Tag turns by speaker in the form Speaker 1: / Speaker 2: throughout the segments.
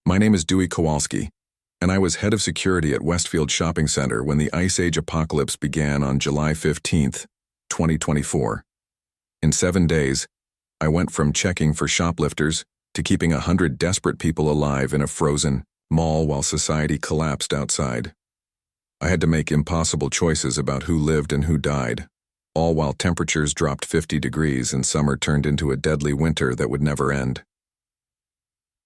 Speaker 1: My name is Dewey Kowalski, and I was head of security at Westfield Shopping Center when the Ice Age apocalypse began on July 15th, 2024. In 7 days, I went from checking for shoplifters to keeping 100 desperate people alive in a frozen mall while society collapsed outside. I had to make impossible choices about who lived and who died, all while temperatures dropped 50 degrees and summer turned into a deadly winter that would never end.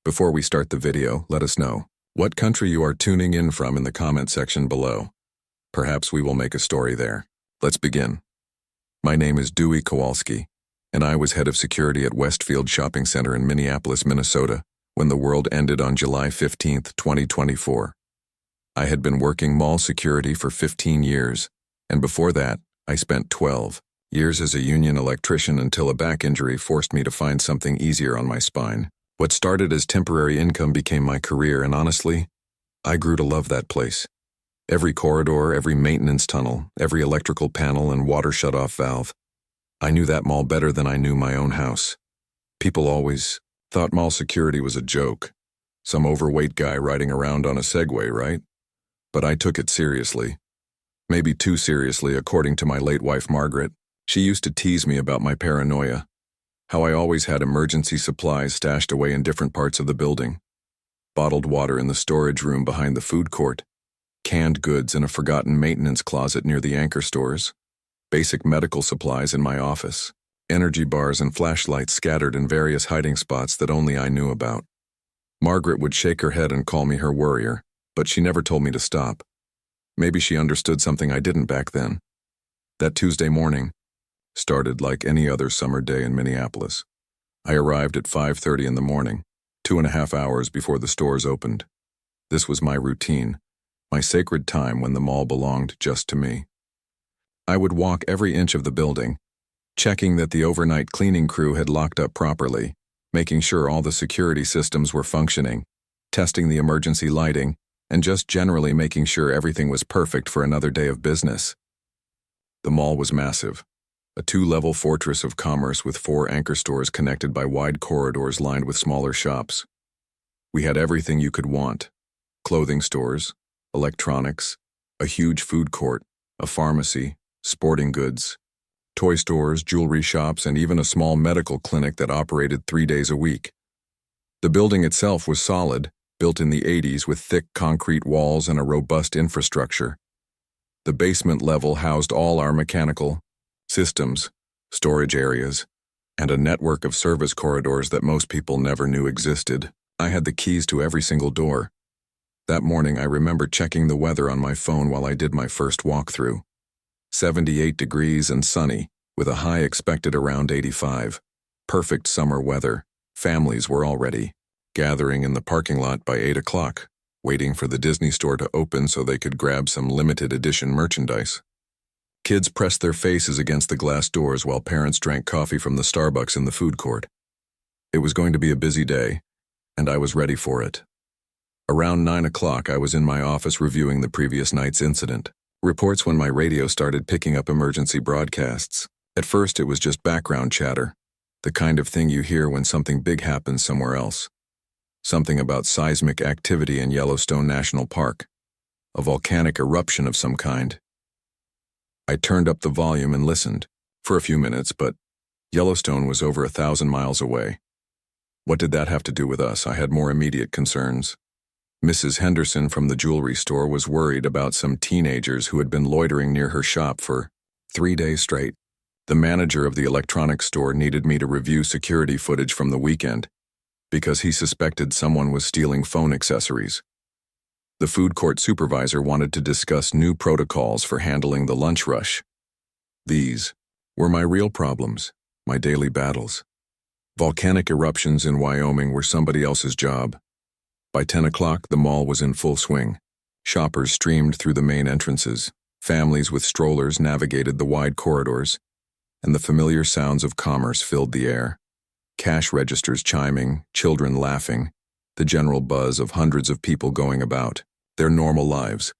Speaker 1: Before we start the video, let us know what country you are tuning in from in the comment section below. Perhaps we will make a story there. Let's begin. My name is Dewey Kowalski, and I was head of security at Westfield Shopping Center in Minneapolis, Minnesota, when the world ended on July 15th, 2024. I had been working mall security for 15 years, and before that, I spent 12 years as a union electrician until a back injury forced me to find something easier on my spine. What started as temporary income became my career, and honestly, I grew to love that place. Every corridor, every maintenance tunnel, every electrical panel and water shutoff valve. I knew that mall better than I knew my own house. People always thought mall security was a joke. Some overweight guy riding around on a Segway, right? But I took it seriously. Maybe too seriously, according to my late wife Margaret. She used to tease me about my paranoia. How I always had emergency supplies stashed away in different parts of the building. Bottled water in the storage room behind the food court. Canned goods in a forgotten maintenance closet near the anchor stores. Basic medical supplies in my office. Energy bars and flashlights scattered in various hiding spots that only I knew about. Margaret would shake her head and call me her worrier, but she never told me to stop. Maybe she understood something I didn't back then. That Tuesday morning started like any other summer day in Minneapolis. I arrived at 5:30 in the morning, 2.5 hours before the stores opened. This was my routine, my sacred time when the mall belonged just to me. I would walk every inch of the building, checking that the overnight cleaning crew had locked up properly, making sure all the security systems were functioning, testing the emergency lighting, and just generally making sure everything was perfect for another day of business. The mall was massive. A 2-level fortress of commerce with 4 anchor stores connected by wide corridors lined with smaller shops. We had everything you could want. Clothing stores, electronics, a huge food court, a pharmacy, sporting goods, toy stores, jewelry shops, and even a small medical clinic that operated 3 days a week. The building itself was solid, built in the 80s with thick concrete walls and a robust infrastructure. The basement level housed all our mechanical systems, storage areas, and a network of service corridors that most people never knew existed. I had the keys to every single door. That morning, I remember checking the weather on my phone while I did my first walkthrough. 78 degrees and sunny, with a high expected around 85. Perfect summer weather. Families were already gathering in the parking lot by 8 o'clock, waiting for the Disney store to open so they could grab some limited edition merchandise. Kids pressed their faces against the glass doors while parents drank coffee from the Starbucks in the food court. It was going to be a busy day, and I was ready for it. Around 9 o'clock, I was in my office reviewing the previous night's incident. Reports when my radio started picking up emergency broadcasts. At first, it was just background chatter, the kind of thing you hear when something big happens somewhere else. Something about seismic activity in Yellowstone National Park, a volcanic eruption of some kind. I turned up the volume and listened, for a few minutes, but Yellowstone was over 1,000 miles away. What did that have to do with us? I had more immediate concerns. Mrs. Henderson from the jewelry store was worried about some teenagers who had been loitering near her shop for 3 days straight. The manager of the electronics store needed me to review security footage from the weekend because he suspected someone was stealing phone accessories. The food court supervisor wanted to discuss new protocols for handling the lunch rush. These were my real problems, my daily battles. Volcanic eruptions in Wyoming were somebody else's job. By 10 o'clock, the mall was in full swing. Shoppers streamed through the main entrances. Families with strollers navigated the wide corridors, and the familiar sounds of commerce filled the air. Cash registers chiming, children laughing, the general buzz of hundreds of people going about, their normal lives.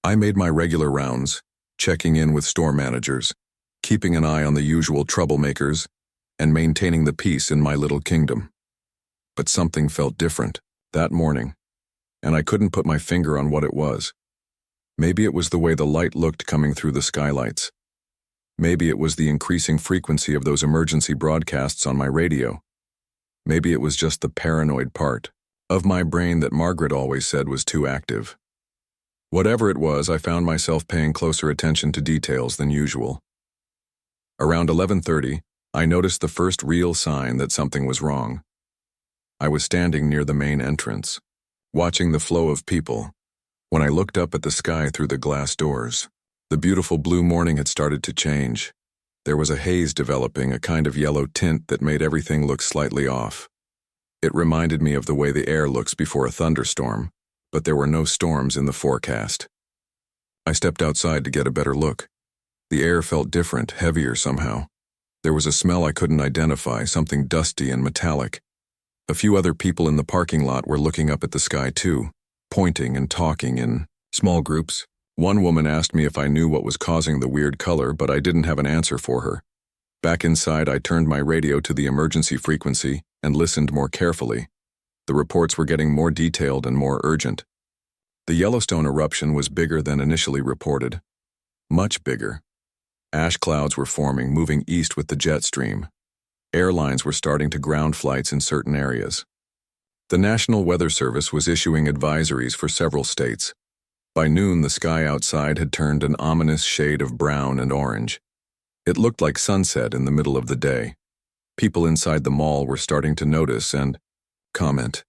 Speaker 1: I made my regular rounds, checking in with store managers, keeping an eye on the usual troublemakers, and maintaining the peace in my little kingdom. But something felt different. that morning, and I couldn't put my finger on what it was. Maybe it was the way the light looked coming through the skylights. Maybe it was the increasing frequency of those emergency broadcasts on my radio. Maybe it was just the paranoid part of my brain that Margaret always said was too active. Whatever it was, I found myself paying closer attention to details than usual. Around 11:30, I noticed the first real sign that something was wrong. I was standing near the main entrance, watching the flow of people, when I looked up at the sky through the glass doors. The beautiful blue morning had started to change. There was a haze developing, a kind of yellow tint that made everything look slightly off. It reminded me of the way the air looks before a thunderstorm, but there were no storms in the forecast. I stepped outside to get a better look. The air felt different, heavier somehow. There was a smell I couldn't identify, something dusty and metallic. A few other people in the parking lot were looking up at the sky too, pointing and talking in small groups. One woman asked me if I knew what was causing the weird color, but I didn't have an answer for her. Back inside, I turned my radio to the emergency frequency and listened more carefully. The reports were getting more detailed and more urgent. The Yellowstone eruption was bigger than initially reported. Much bigger. Ash clouds were forming, moving east with the jet stream. Airlines were starting to ground flights in certain areas. The National Weather Service was issuing advisories for several states. By noon, the sky outside had turned an ominous shade of brown and orange. It looked like sunset in the middle of the day. People inside the mall were starting to notice and comment.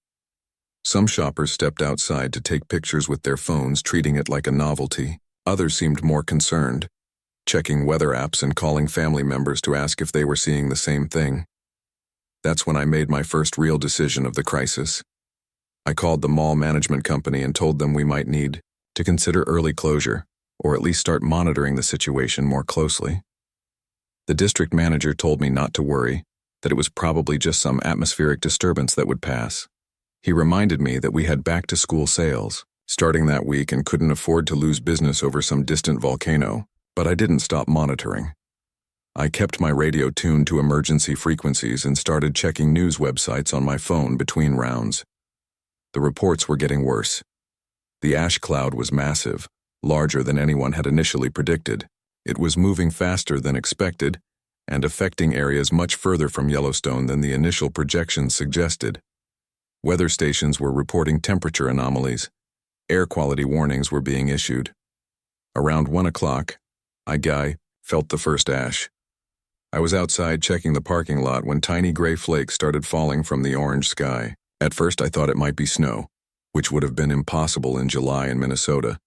Speaker 1: Some shoppers stepped outside to take pictures with their phones, treating it like a novelty. Others seemed more concerned, checking weather apps and calling family members to ask if they were seeing the same thing. That's when I made my first real decision of the crisis. I called the mall management company and told them we might need to consider early closure, or at least start monitoring the situation more closely. The district manager told me not to worry, that it was probably just some atmospheric disturbance that would pass. He reminded me that we had back-to-school sales starting that week and couldn't afford to lose business over some distant volcano, but I didn't stop monitoring. I kept my radio tuned to emergency frequencies and started checking news websites on my phone between rounds. The reports were getting worse. The ash cloud was massive, larger than anyone had initially predicted. It was moving faster than expected and affecting areas much further from Yellowstone than the initial projections suggested. Weather stations were reporting temperature anomalies. Air quality warnings were being issued. Around 1 o'clock, I felt the first ash. I was outside checking the parking lot when tiny gray flakes started falling from the orange sky. At first I thought it might be snow, which would have been impossible in July in Minnesota.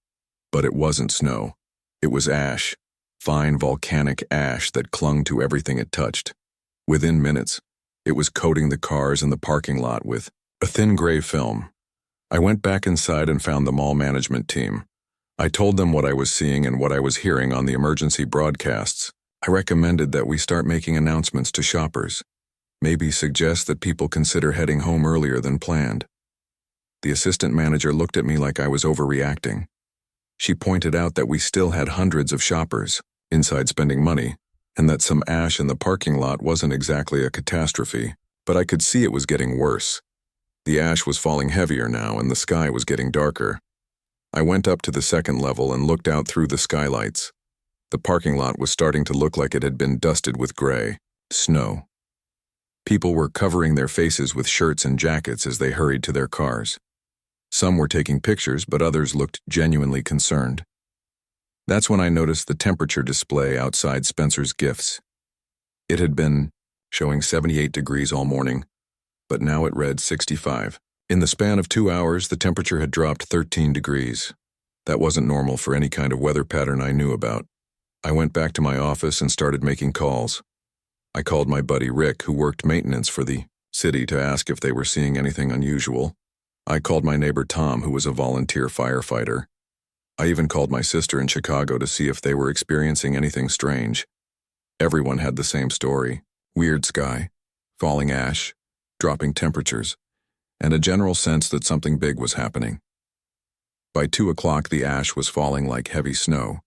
Speaker 1: But it wasn't snow. It was ash, fine volcanic ash that clung to everything it touched. Within minutes, it was coating the cars in the parking lot with a thin gray film. I went back inside and found the mall management team. I told them what I was seeing and what I was hearing on the emergency broadcasts. I recommended that we start making announcements to shoppers. Maybe suggest that people consider heading home earlier than planned. The assistant manager looked at me like I was overreacting. She pointed out that we still had hundreds of shoppers inside spending money, and that some ash in the parking lot wasn't exactly a catastrophe, but I could see it was getting worse. The ash was falling heavier now, and the sky was getting darker. I went up to the second level and looked out through the skylights. The parking lot was starting to look like it had been dusted with gray snow. People were covering their faces with shirts and jackets as they hurried to their cars. Some were taking pictures, but others looked genuinely concerned. That's when I noticed the temperature display outside Spencer's Gifts. It had been showing 78 degrees all morning, but now it read 65. In the span of 2 hours, the temperature had dropped 13 degrees. That wasn't normal for any kind of weather pattern I knew about. I went back to my office and started making calls. I called my buddy Rick, who worked maintenance for the city, to ask if they were seeing anything unusual. I called my neighbor Tom, who was a volunteer firefighter. I even called my sister in Chicago to see if they were experiencing anything strange. Everyone had the same story: weird sky, falling ash, dropping temperatures, and a general sense that something big was happening. By 2 o'clock, the ash was falling like heavy snow.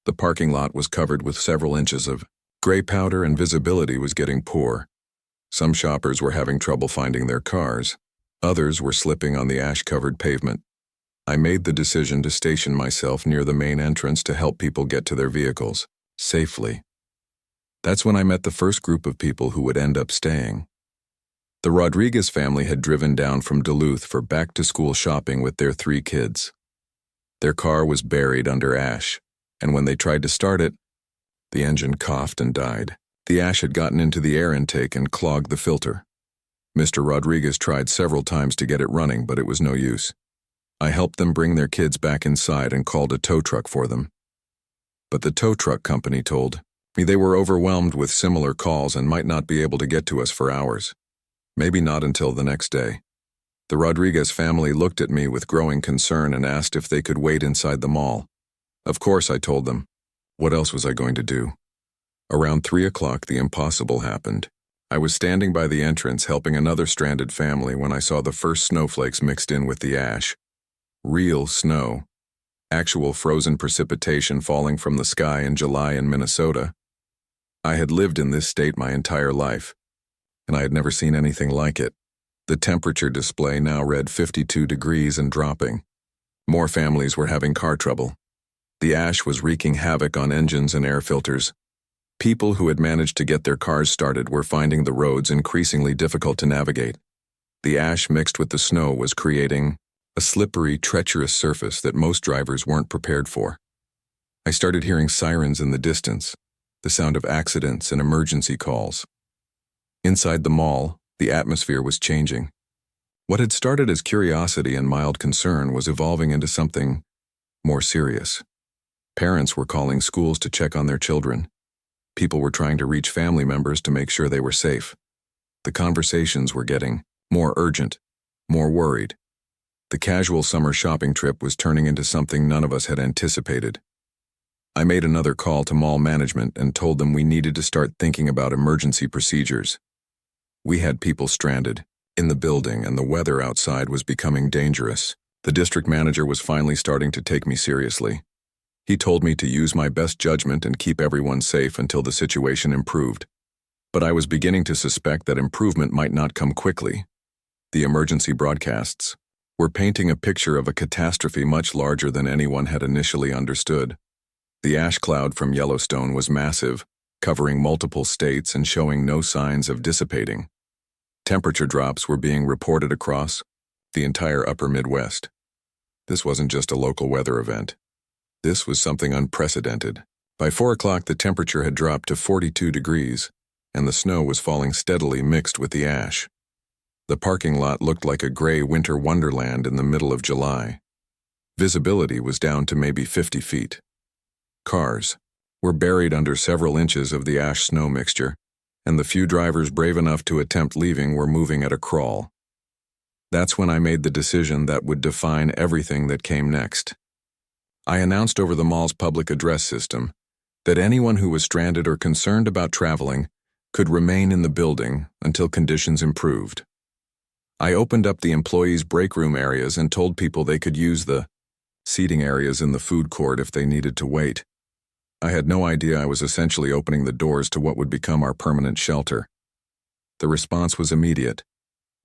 Speaker 1: The parking lot was covered with several inches of gray powder, and visibility was getting poor. Some shoppers were having trouble finding their cars. Others were slipping on the ash-covered pavement. I made the decision to station myself near the main entrance to help people get to their vehicles, safely. That's when I met the first group of people who would end up staying. The Rodriguez family had driven down from Duluth for back-to-school shopping with their 3 kids. Their car was buried under ash, and when they tried to start it, the engine coughed and died. The ash had gotten into the air intake and clogged the filter. Mr. Rodriguez tried several times to get it running, but it was no use. I helped them bring their kids back inside and called a tow truck for them. But the tow truck company told me they were overwhelmed with similar calls and might not be able to get to us for hours. Maybe not until the next day. The Rodriguez family looked at me with growing concern and asked if they could wait inside the mall. Of course, I told them. What else was I going to do? Around 3 o'clock, the impossible happened. I was standing by the entrance helping another stranded family when I saw the first snowflakes mixed in with the ash. Real snow. Actual frozen precipitation falling from the sky in July in Minnesota. I had lived in this state my entire life, and I had never seen anything like it. The temperature display now read 52 degrees and dropping. More families were having car trouble. The ash was wreaking havoc on engines and air filters. People who had managed to get their cars started were finding the roads increasingly difficult to navigate. The ash mixed with the snow was creating a slippery, treacherous surface that most drivers weren't prepared for. I started hearing sirens in the distance, the sound of accidents and emergency calls. Inside the mall, the atmosphere was changing. What had started as curiosity and mild concern was evolving into something more serious. Parents were calling schools to check on their children. People were trying to reach family members to make sure they were safe. The conversations were getting more urgent, more worried. The casual summer shopping trip was turning into something none of us had anticipated. I made another call to mall management and told them we needed to start thinking about emergency procedures. We had people stranded in the building and the weather outside was becoming dangerous. The district manager was finally starting to take me seriously. He told me to use my best judgment and keep everyone safe until the situation improved. But I was beginning to suspect that improvement might not come quickly. The emergency broadcasts were painting a picture of a catastrophe much larger than anyone had initially understood. The ash cloud from Yellowstone was massive, covering multiple states and showing no signs of dissipating. Temperature drops were being reported across the entire upper Midwest. This wasn't just a local weather event. This was something unprecedented. By 4 o'clock, the temperature had dropped to 42 degrees, and the snow was falling steadily mixed with the ash. The parking lot looked like a gray winter wonderland in the middle of July. Visibility was down to maybe 50 feet. Cars were buried under several inches of the ash-snow mixture, and the few drivers brave enough to attempt leaving were moving at a crawl. That's when I made the decision that would define everything that came next. I announced over the mall's public address system that anyone who was stranded or concerned about traveling could remain in the building until conditions improved. I opened up the employees' break room areas and told people they could use the seating areas in the food court if they needed to wait. I had no idea I was essentially opening the doors to what would become our permanent shelter. The response was immediate.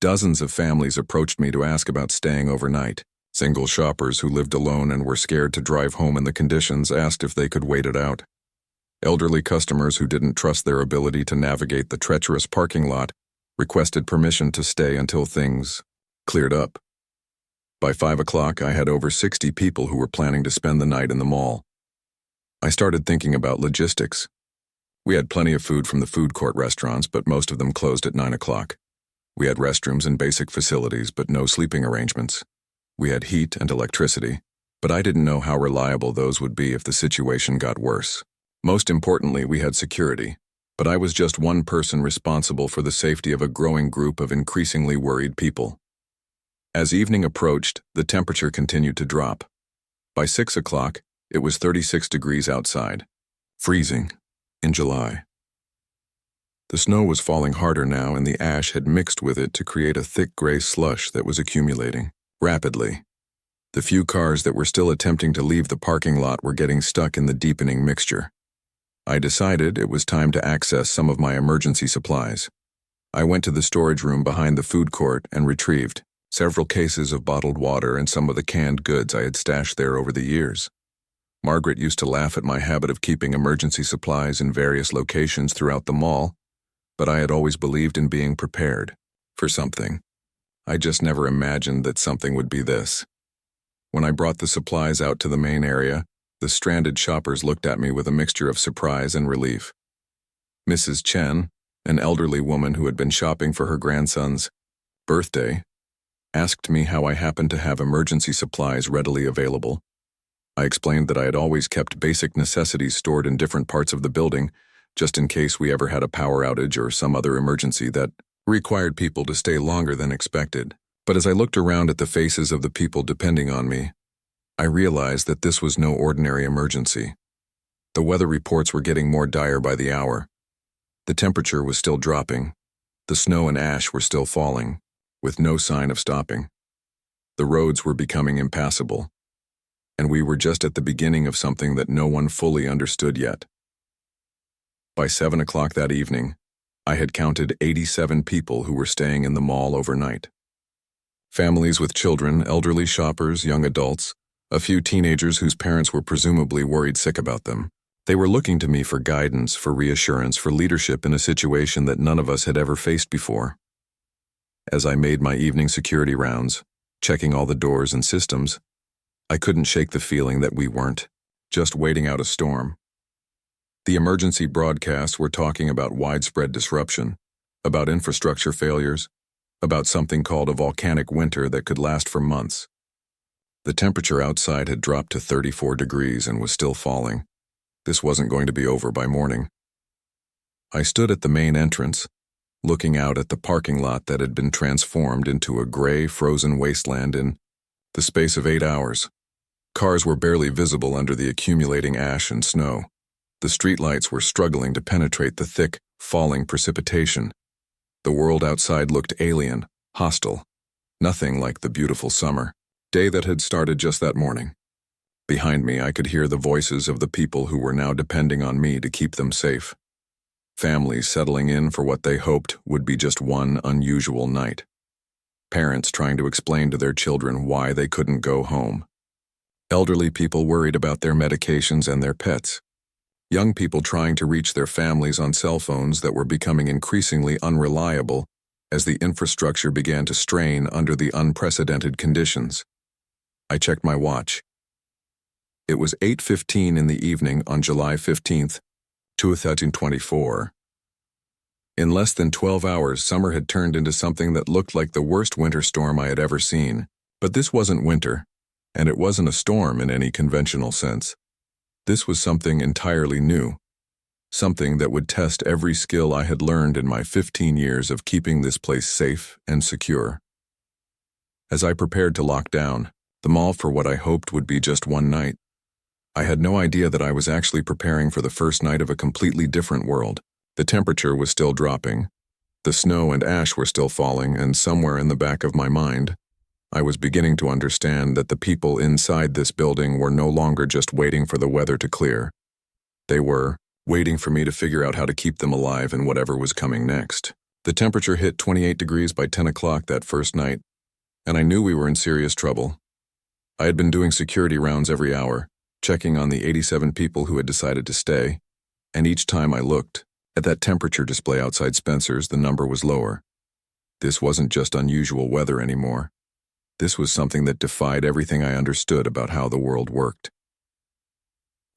Speaker 1: Dozens of families approached me to ask about staying overnight. Single shoppers who lived alone and were scared to drive home in the conditions asked if they could wait it out. Elderly customers who didn't trust their ability to navigate the treacherous parking lot requested permission to stay until things cleared up. By 5 o'clock, I had over 60 people who were planning to spend the night in the mall. I started thinking about logistics. We had plenty of food from the food court restaurants, but most of them closed at 9 o'clock. We had restrooms and basic facilities, but no sleeping arrangements. We had heat and electricity, but I didn't know how reliable those would be if the situation got worse. Most importantly, we had security, but I was just one person responsible for the safety of a growing group of increasingly worried people. As evening approached, the temperature continued to drop. By 6 o'clock, it was 36 degrees outside, freezing in July. The snow was falling harder now, and the ash had mixed with it to create a thick gray slush that was accumulating rapidly. The few cars that were still attempting to leave the parking lot were getting stuck in the deepening mixture. I decided it was time to access some of my emergency supplies. I went to the storage room behind the food court and retrieved several cases of bottled water, and some of the canned goods I had stashed there over the years. Margaret used to laugh at my habit of keeping emergency supplies in various locations throughout the mall, but I had always believed in being prepared for something. I just never imagined that something would be this. When I brought the supplies out to the main area, the stranded shoppers looked at me with a mixture of surprise and relief. Mrs. Chen, an elderly woman who had been shopping for her grandson's birthday, asked me how I happened to have emergency supplies readily available. I explained that I had always kept basic necessities stored in different parts of the building, just in case we ever had a power outage or some other emergency that required people to stay longer than expected. But as I looked around at the faces of the people depending on me, I realized that this was no ordinary emergency. The weather reports were getting more dire by the hour. The temperature was still dropping. The snow and ash were still falling, with no sign of stopping. The roads were becoming impassable, and we were just at the beginning of something that no one fully understood yet. By 7 o'clock that evening, I had counted 87 people who were staying in the mall overnight. Families with children, elderly shoppers, young adults, a few teenagers whose parents were presumably worried sick about them. They were looking to me for guidance, for reassurance, for leadership in a situation that none of us had ever faced before. As I made my evening security rounds, checking all the doors and systems, I couldn't shake the feeling that we weren't just waiting out a storm. The emergency broadcasts were talking about widespread disruption, about infrastructure failures, about something called a volcanic winter that could last for months. The temperature outside had dropped to 34 degrees and was still falling. This wasn't going to be over by morning. I stood at the main entrance, looking out at the parking lot that had been transformed into a gray, frozen wasteland in the space of 8 hours. Cars were barely visible under the accumulating ash and snow. The streetlights were struggling to penetrate the thick, falling precipitation. The world outside looked alien, hostile, nothing like the beautiful summer day that had started just that morning. Behind me, I could hear the voices of the people who were now depending on me to keep them safe. Families settling in for what they hoped would be just one unusual night. Parents trying to explain to their children why they couldn't go home. Elderly people worried about their medications and their pets. Young people trying to reach their families on cell phones that were becoming increasingly unreliable as the infrastructure began to strain under the unprecedented conditions. I checked my watch. It was 8:15 in the evening on July 15th, 2024. In less than 12 hours, summer had turned into something that looked like the worst winter storm I had ever seen. But this wasn't winter, and it wasn't a storm in any conventional sense. This was something entirely new, something that would test every skill I had learned in my 15 years of keeping this place safe and secure. As I prepared to lock down the mall for what I hoped would be just one night, I had no idea that I was actually preparing for the first night of a completely different world. The temperature was still dropping, the snow and ash were still falling, and somewhere in the back of my mind, I was beginning to understand that the people inside this building were no longer just waiting for the weather to clear. They were waiting for me to figure out how to keep them alive in whatever was coming next. The temperature hit 28 degrees by 10 o'clock that first night, and I knew we were in serious trouble. I had been doing security rounds every hour, checking on the 87 people who had decided to stay, and each time I looked at that temperature display outside Spencer's, the number was lower. This wasn't just unusual weather anymore. This was something that defied everything I understood about how the world worked.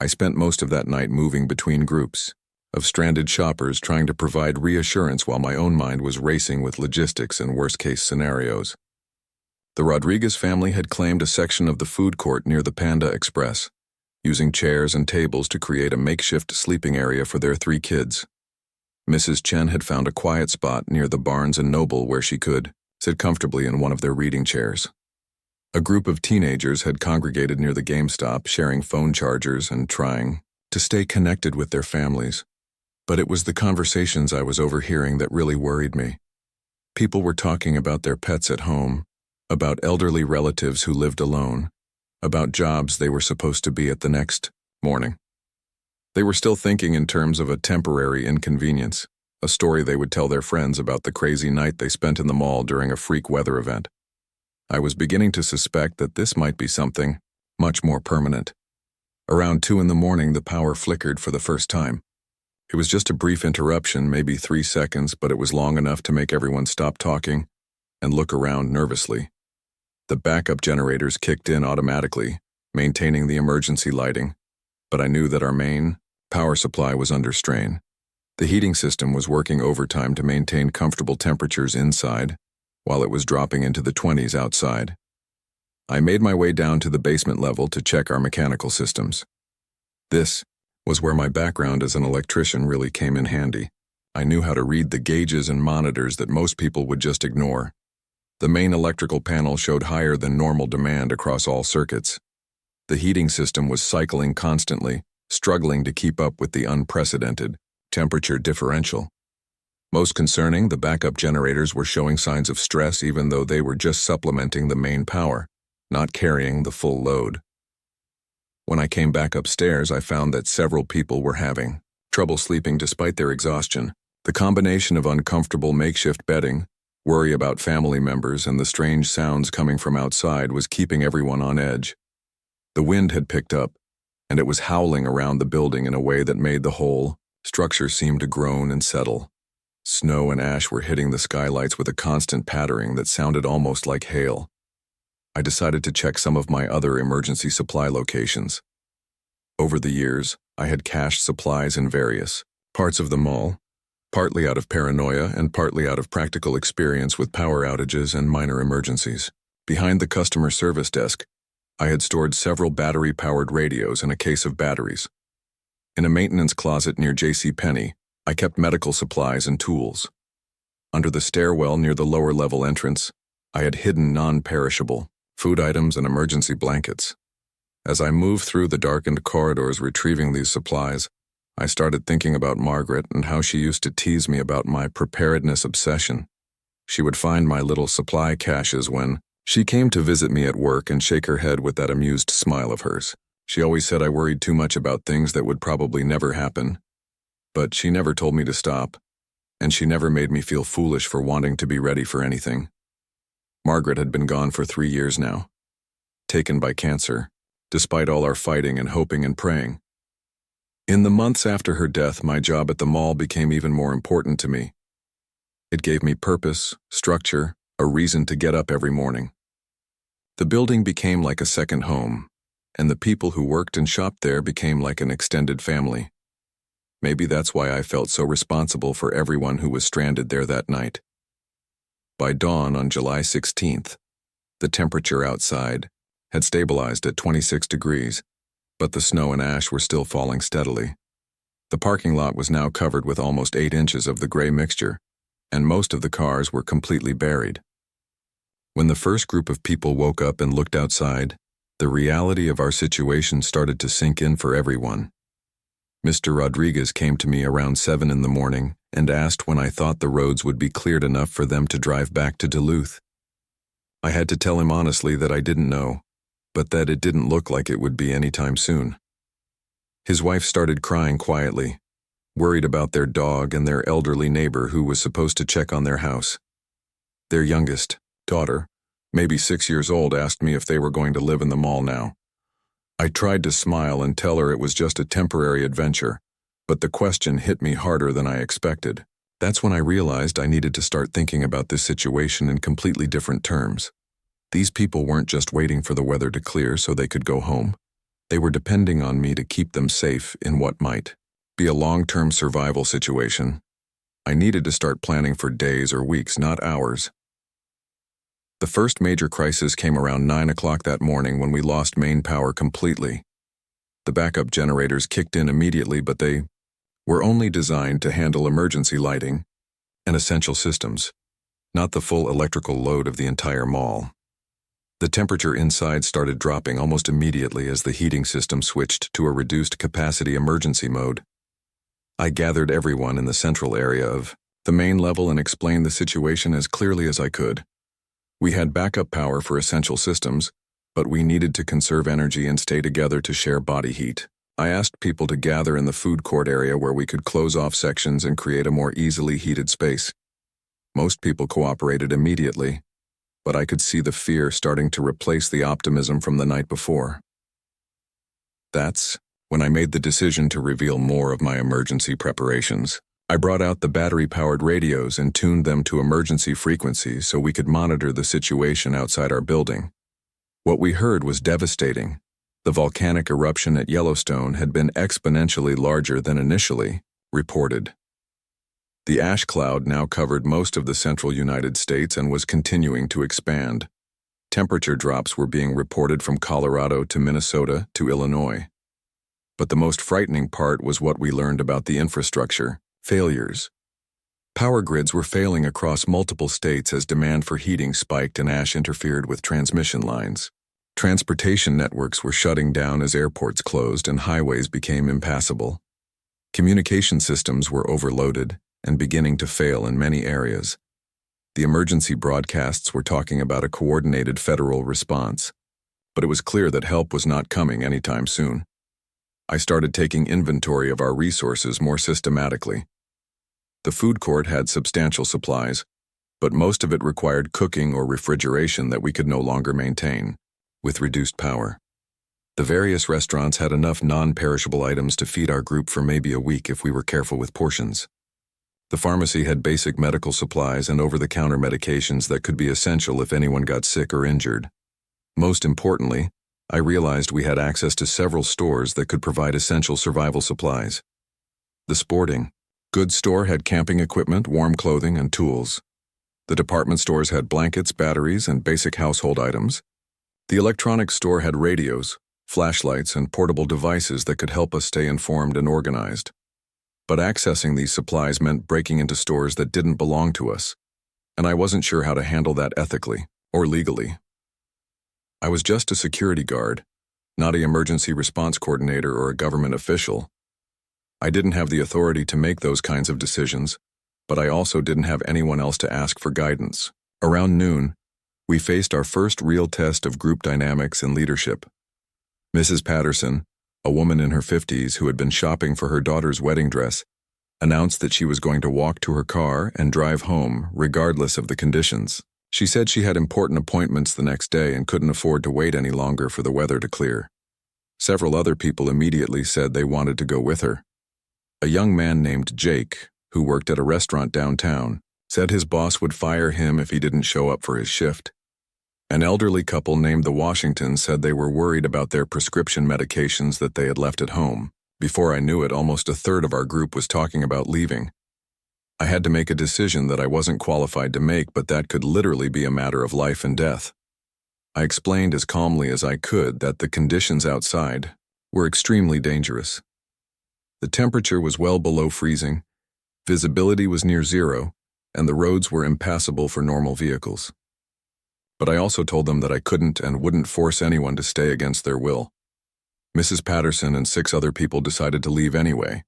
Speaker 1: I spent most of that night moving between groups of stranded shoppers trying to provide reassurance while my own mind was racing with logistics and worst-case scenarios. The Rodriguez family had claimed a section of the food court near the Panda Express, using chairs and tables to create a makeshift sleeping area for their 3 kids. Mrs. Chen had found a quiet spot near the Barnes & Noble where she could sit comfortably in one of their reading chairs. A group of teenagers had congregated near the GameStop, sharing phone chargers and trying to stay connected with their families. But it was the conversations I was overhearing that really worried me. People were talking about their pets at home, about elderly relatives who lived alone, about jobs they were supposed to be at the next morning. They were still thinking in terms of a temporary inconvenience, a story they would tell their friends about the crazy night they spent in the mall during a freak weather event. I was beginning to suspect that this might be something much more permanent. Around 2 in the morning, the power flickered for the first time. It was just a brief interruption, maybe 3 seconds, but it was long enough to make everyone stop talking and look around nervously. The backup generators kicked in automatically, maintaining the emergency lighting, but I knew that our main power supply was under strain. The heating system was working overtime to maintain comfortable temperatures inside, while it was dropping into the 20s outside. I made my way down to the basement level to check our mechanical systems. This was where my background as an electrician really came in handy. I knew how to read the gauges and monitors that most people would just ignore. The main electrical panel showed higher than normal demand across all circuits. The heating system was cycling constantly, struggling to keep up with the unprecedented temperature differential. Most concerning, the backup generators were showing signs of stress even though they were just supplementing the main power, not carrying the full load. When I came back upstairs, I found that several people were having trouble sleeping despite their exhaustion. The combination of uncomfortable makeshift bedding, worry about family members, and the strange sounds coming from outside was keeping everyone on edge. The wind had picked up, and it was howling around the building in a way that made the whole structure seem to groan and settle. Snow and ash were hitting the skylights with a constant pattering that sounded almost like hail. I decided to check some of my other emergency supply locations. Over the years, I had cached supplies in various parts of the mall, partly out of paranoia and partly out of practical experience with power outages and minor emergencies. Behind the customer service desk, I had stored several battery-powered radios and a case of batteries. In a maintenance closet near JCPenney, I kept medical supplies and tools. Under the stairwell near the lower-level entrance, I had hidden non-perishable food items and emergency blankets. As I moved through the darkened corridors retrieving these supplies, I started thinking about Margaret and how she used to tease me about my preparedness obsession. She would find my little supply caches when she came to visit me at work and shake her head with that amused smile of hers. She always said I worried too much about things that would probably never happen. But she never told me to stop, and she never made me feel foolish for wanting to be ready for anything. Margaret had been gone for 3 years now, taken by cancer, despite all our fighting and hoping and praying. In the months after her death, my job at the mall became even more important to me. It gave me purpose, structure, a reason to get up every morning. The building became like a second home, and the people who worked and shopped there became like an extended family. Maybe that's why I felt so responsible for everyone who was stranded there that night. By dawn on July 16th, the temperature outside had stabilized at 26 degrees, but the snow and ash were still falling steadily. The parking lot was now covered with almost 8 inches of the gray mixture, and most of the cars were completely buried. When the first group of people woke up and looked outside, the reality of our situation started to sink in for everyone. Mr. Rodriguez came to me around 7 in the morning and asked when I thought the roads would be cleared enough for them to drive back to Duluth. I had to tell him honestly that I didn't know, but that it didn't look like it would be anytime soon. His wife started crying quietly, worried about their dog and their elderly neighbor who was supposed to check on their house. Their youngest daughter, maybe 6 years old, asked me if they were going to live in the mall now. I tried to smile and tell her it was just a temporary adventure, but the question hit me harder than I expected. That's when I realized I needed to start thinking about this situation in completely different terms. These people weren't just waiting for the weather to clear so they could go home. They were depending on me to keep them safe in what might be a long-term survival situation. I needed to start planning for days or weeks, not hours. The first major crisis came around 9 o'clock that morning when we lost main power completely. The backup generators kicked in immediately, but they were only designed to handle emergency lighting and essential systems, not the full electrical load of the entire mall. The temperature inside started dropping almost immediately as the heating system switched to a reduced capacity emergency mode. I gathered everyone in the central area of the main level and explained the situation as clearly as I could. We had backup power for essential systems, but we needed to conserve energy and stay together to share body heat. I asked people to gather in the food court area where we could close off sections and create a more easily heated space. Most people cooperated immediately, but I could see the fear starting to replace the optimism from the night before. That's when I made the decision to reveal more of my emergency preparations. I brought out the battery-powered radios and tuned them to emergency frequencies so we could monitor the situation outside our building. What we heard was devastating. The volcanic eruption at Yellowstone had been exponentially larger than initially reported. The ash cloud now covered most of the central United States and was continuing to expand. Temperature drops were being reported from Colorado to Minnesota to Illinois. But the most frightening part was what we learned about the infrastructure failures. Power grids were failing across multiple states as demand for heating spiked and ash interfered with transmission lines. Transportation networks were shutting down as airports closed and highways became impassable. Communication systems were overloaded and beginning to fail in many areas. The emergency broadcasts were talking about a coordinated federal response, but it was clear that help was not coming anytime soon. I started taking inventory of our resources more systematically. The food court had substantial supplies, but most of it required cooking or refrigeration that we could no longer maintain, with reduced power. The various restaurants had enough non-perishable items to feed our group for maybe a week if we were careful with portions. The pharmacy had basic medical supplies and over-the-counter medications that could be essential if anyone got sick or injured. Most importantly, I realized we had access to several stores that could provide essential survival supplies. The sporting goods store had camping equipment, warm clothing, and tools. The department stores had blankets, batteries, and basic household items. The electronics store had radios, flashlights, and portable devices that could help us stay informed and organized. But accessing these supplies meant breaking into stores that didn't belong to us, and I wasn't sure how to handle that ethically or legally. I was just a security guard, not an emergency response coordinator or a government official. I didn't have the authority to make those kinds of decisions, but I also didn't have anyone else to ask for guidance. Around noon, we faced our first real test of group dynamics and leadership. Mrs. Patterson, a woman in her 50s who had been shopping for her daughter's wedding dress, announced that she was going to walk to her car and drive home regardless of the conditions. She said she had important appointments the next day and couldn't afford to wait any longer for the weather to clear. Several other people immediately said they wanted to go with her. A young man named Jake, who worked at a restaurant downtown, said his boss would fire him if he didn't show up for his shift. An elderly couple named the Washingtons said they were worried about their prescription medications that they had left at home. Before I knew it, almost a third of our group was talking about leaving. I had to make a decision that I wasn't qualified to make, but that could literally be a matter of life and death. I explained as calmly as I could that the conditions outside were extremely dangerous. The temperature was well below freezing, visibility was near zero, and the roads were impassable for normal vehicles. But I also told them that I couldn't and wouldn't force anyone to stay against their will. Mrs. Patterson and 6 other people decided to leave anyway.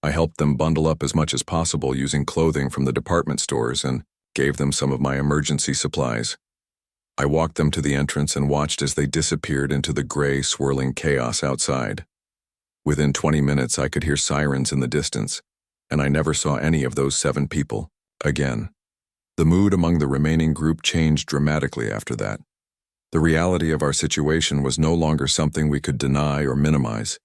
Speaker 1: I helped them bundle up as much as possible using clothing from the department stores and gave them some of my emergency supplies. I walked them to the entrance and watched as they disappeared into the gray, swirling chaos outside. Within 20 minutes, I could hear sirens in the distance, and I never saw any of those 7 people again. The mood among the remaining group changed dramatically after that. The reality of our situation was no longer something we could deny or minimize.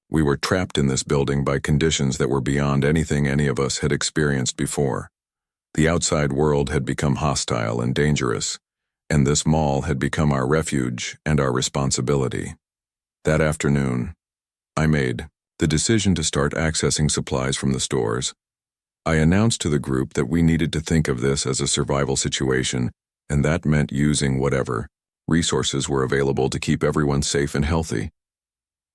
Speaker 1: We were trapped in this building by conditions that were beyond anything any of us had experienced before. The outside world had become hostile and dangerous, and this mall had become our refuge and our responsibility. That afternoon, I made the decision to start accessing supplies from the stores. I announced to the group that we needed to think of this as a survival situation, and that meant using whatever resources were available to keep everyone safe and healthy.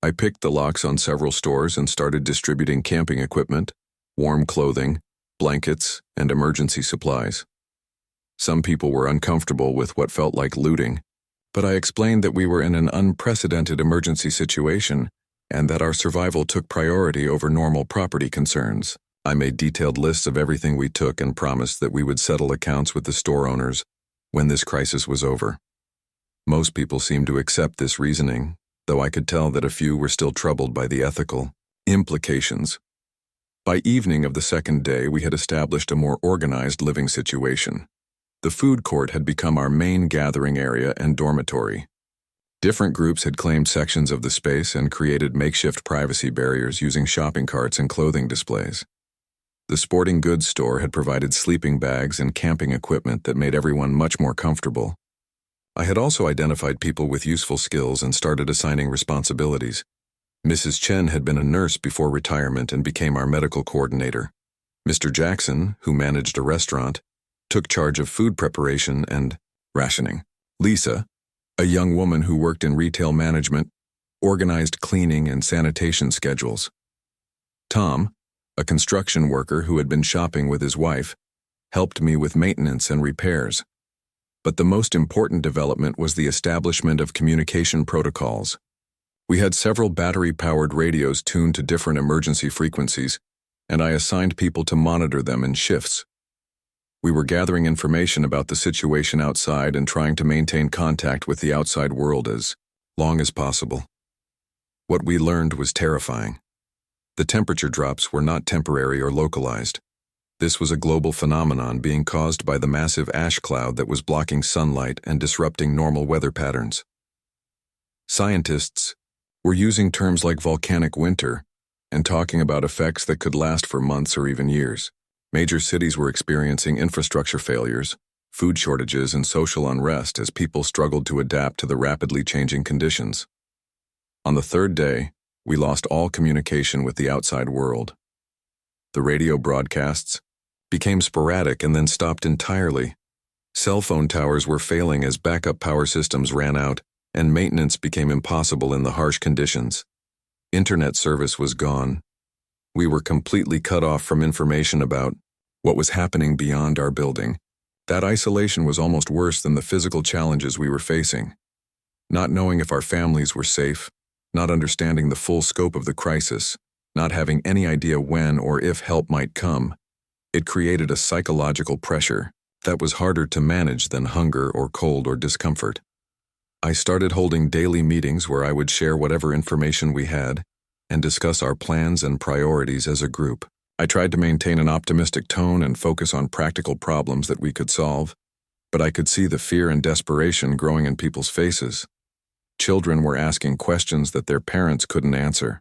Speaker 1: I picked the locks on several stores and started distributing camping equipment, warm clothing, blankets, and emergency supplies. Some people were uncomfortable with what felt like looting, but I explained that we were in an unprecedented emergency situation and that our survival took priority over normal property concerns. I made detailed lists of everything we took and promised that we would settle accounts with the store owners when this crisis was over. Most people seemed to accept this reasoning, though I could tell that a few were still troubled by the ethical implications. By evening of the second day, we had established a more organized living situation. The food court had become our main gathering area and dormitory. Different groups had claimed sections of the space and created makeshift privacy barriers using shopping carts and clothing displays. The sporting goods store had provided sleeping bags and camping equipment that made everyone much more comfortable. I had also identified people with useful skills and started assigning responsibilities. Mrs. Chen had been a nurse before retirement and became our medical coordinator. Mr. Jackson, who managed a restaurant, took charge of food preparation and rationing. Lisa, a young woman who worked in retail management, organized cleaning and sanitation schedules. Tom, a construction worker who had been shopping with his wife, helped me with maintenance and repairs. But the most important development was the establishment of communication protocols. We had several battery-powered radios tuned to different emergency frequencies, and I assigned people to monitor them in shifts. We were gathering information about the situation outside and trying to maintain contact with the outside world as long as possible. What we learned was terrifying. The temperature drops were not temporary or localized. This was a global phenomenon being caused by the massive ash cloud that was blocking sunlight and disrupting normal weather patterns. Scientists were using terms like volcanic winter and talking about effects that could last for months or even years. Major cities were experiencing infrastructure failures, food shortages, and social unrest as people struggled to adapt to the rapidly changing conditions. On the third day, we lost all communication with the outside world. The radio broadcasts became sporadic and then stopped entirely. Cell phone towers were failing as backup power systems ran out, and maintenance became impossible in the harsh conditions. Internet service was gone. We were completely cut off from information about what was happening beyond our building. That isolation was almost worse than the physical challenges we were facing. Not knowing if our families were safe, not understanding the full scope of the crisis, not having any idea when or if help might come, it created a psychological pressure that was harder to manage than hunger or cold or discomfort. I started holding daily meetings where I would share whatever information we had and discuss our plans and priorities as a group. I tried to maintain an optimistic tone and focus on practical problems that we could solve, but I could see the fear and desperation growing in people's faces. Children were asking questions that their parents couldn't answer.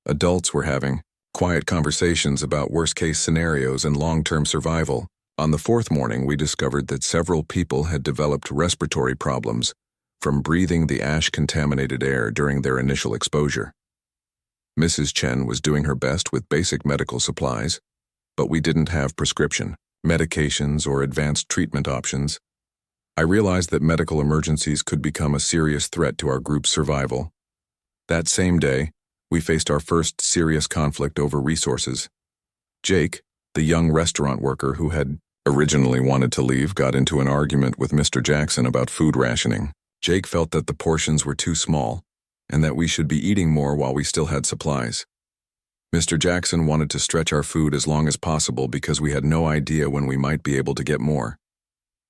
Speaker 1: Adults were having quiet conversations about worst-case scenarios and long-term survival. On the fourth morning, we discovered that several people had developed respiratory problems from breathing the ash-contaminated air during their initial exposure. Mrs. Chen was doing her best with basic medical supplies, but we didn't have prescription medications or advanced treatment options. I realized that medical emergencies could become a serious threat to our group's survival. That same day, we faced our first serious conflict over resources. Jake, the young restaurant worker who had originally wanted to leave, got into an argument with Mr. Jackson about food rationing. Jake felt that the portions were too small and that we should be eating more while we still had supplies. Mr. Jackson wanted to stretch our food as long as possible because we had no idea when we might be able to get more.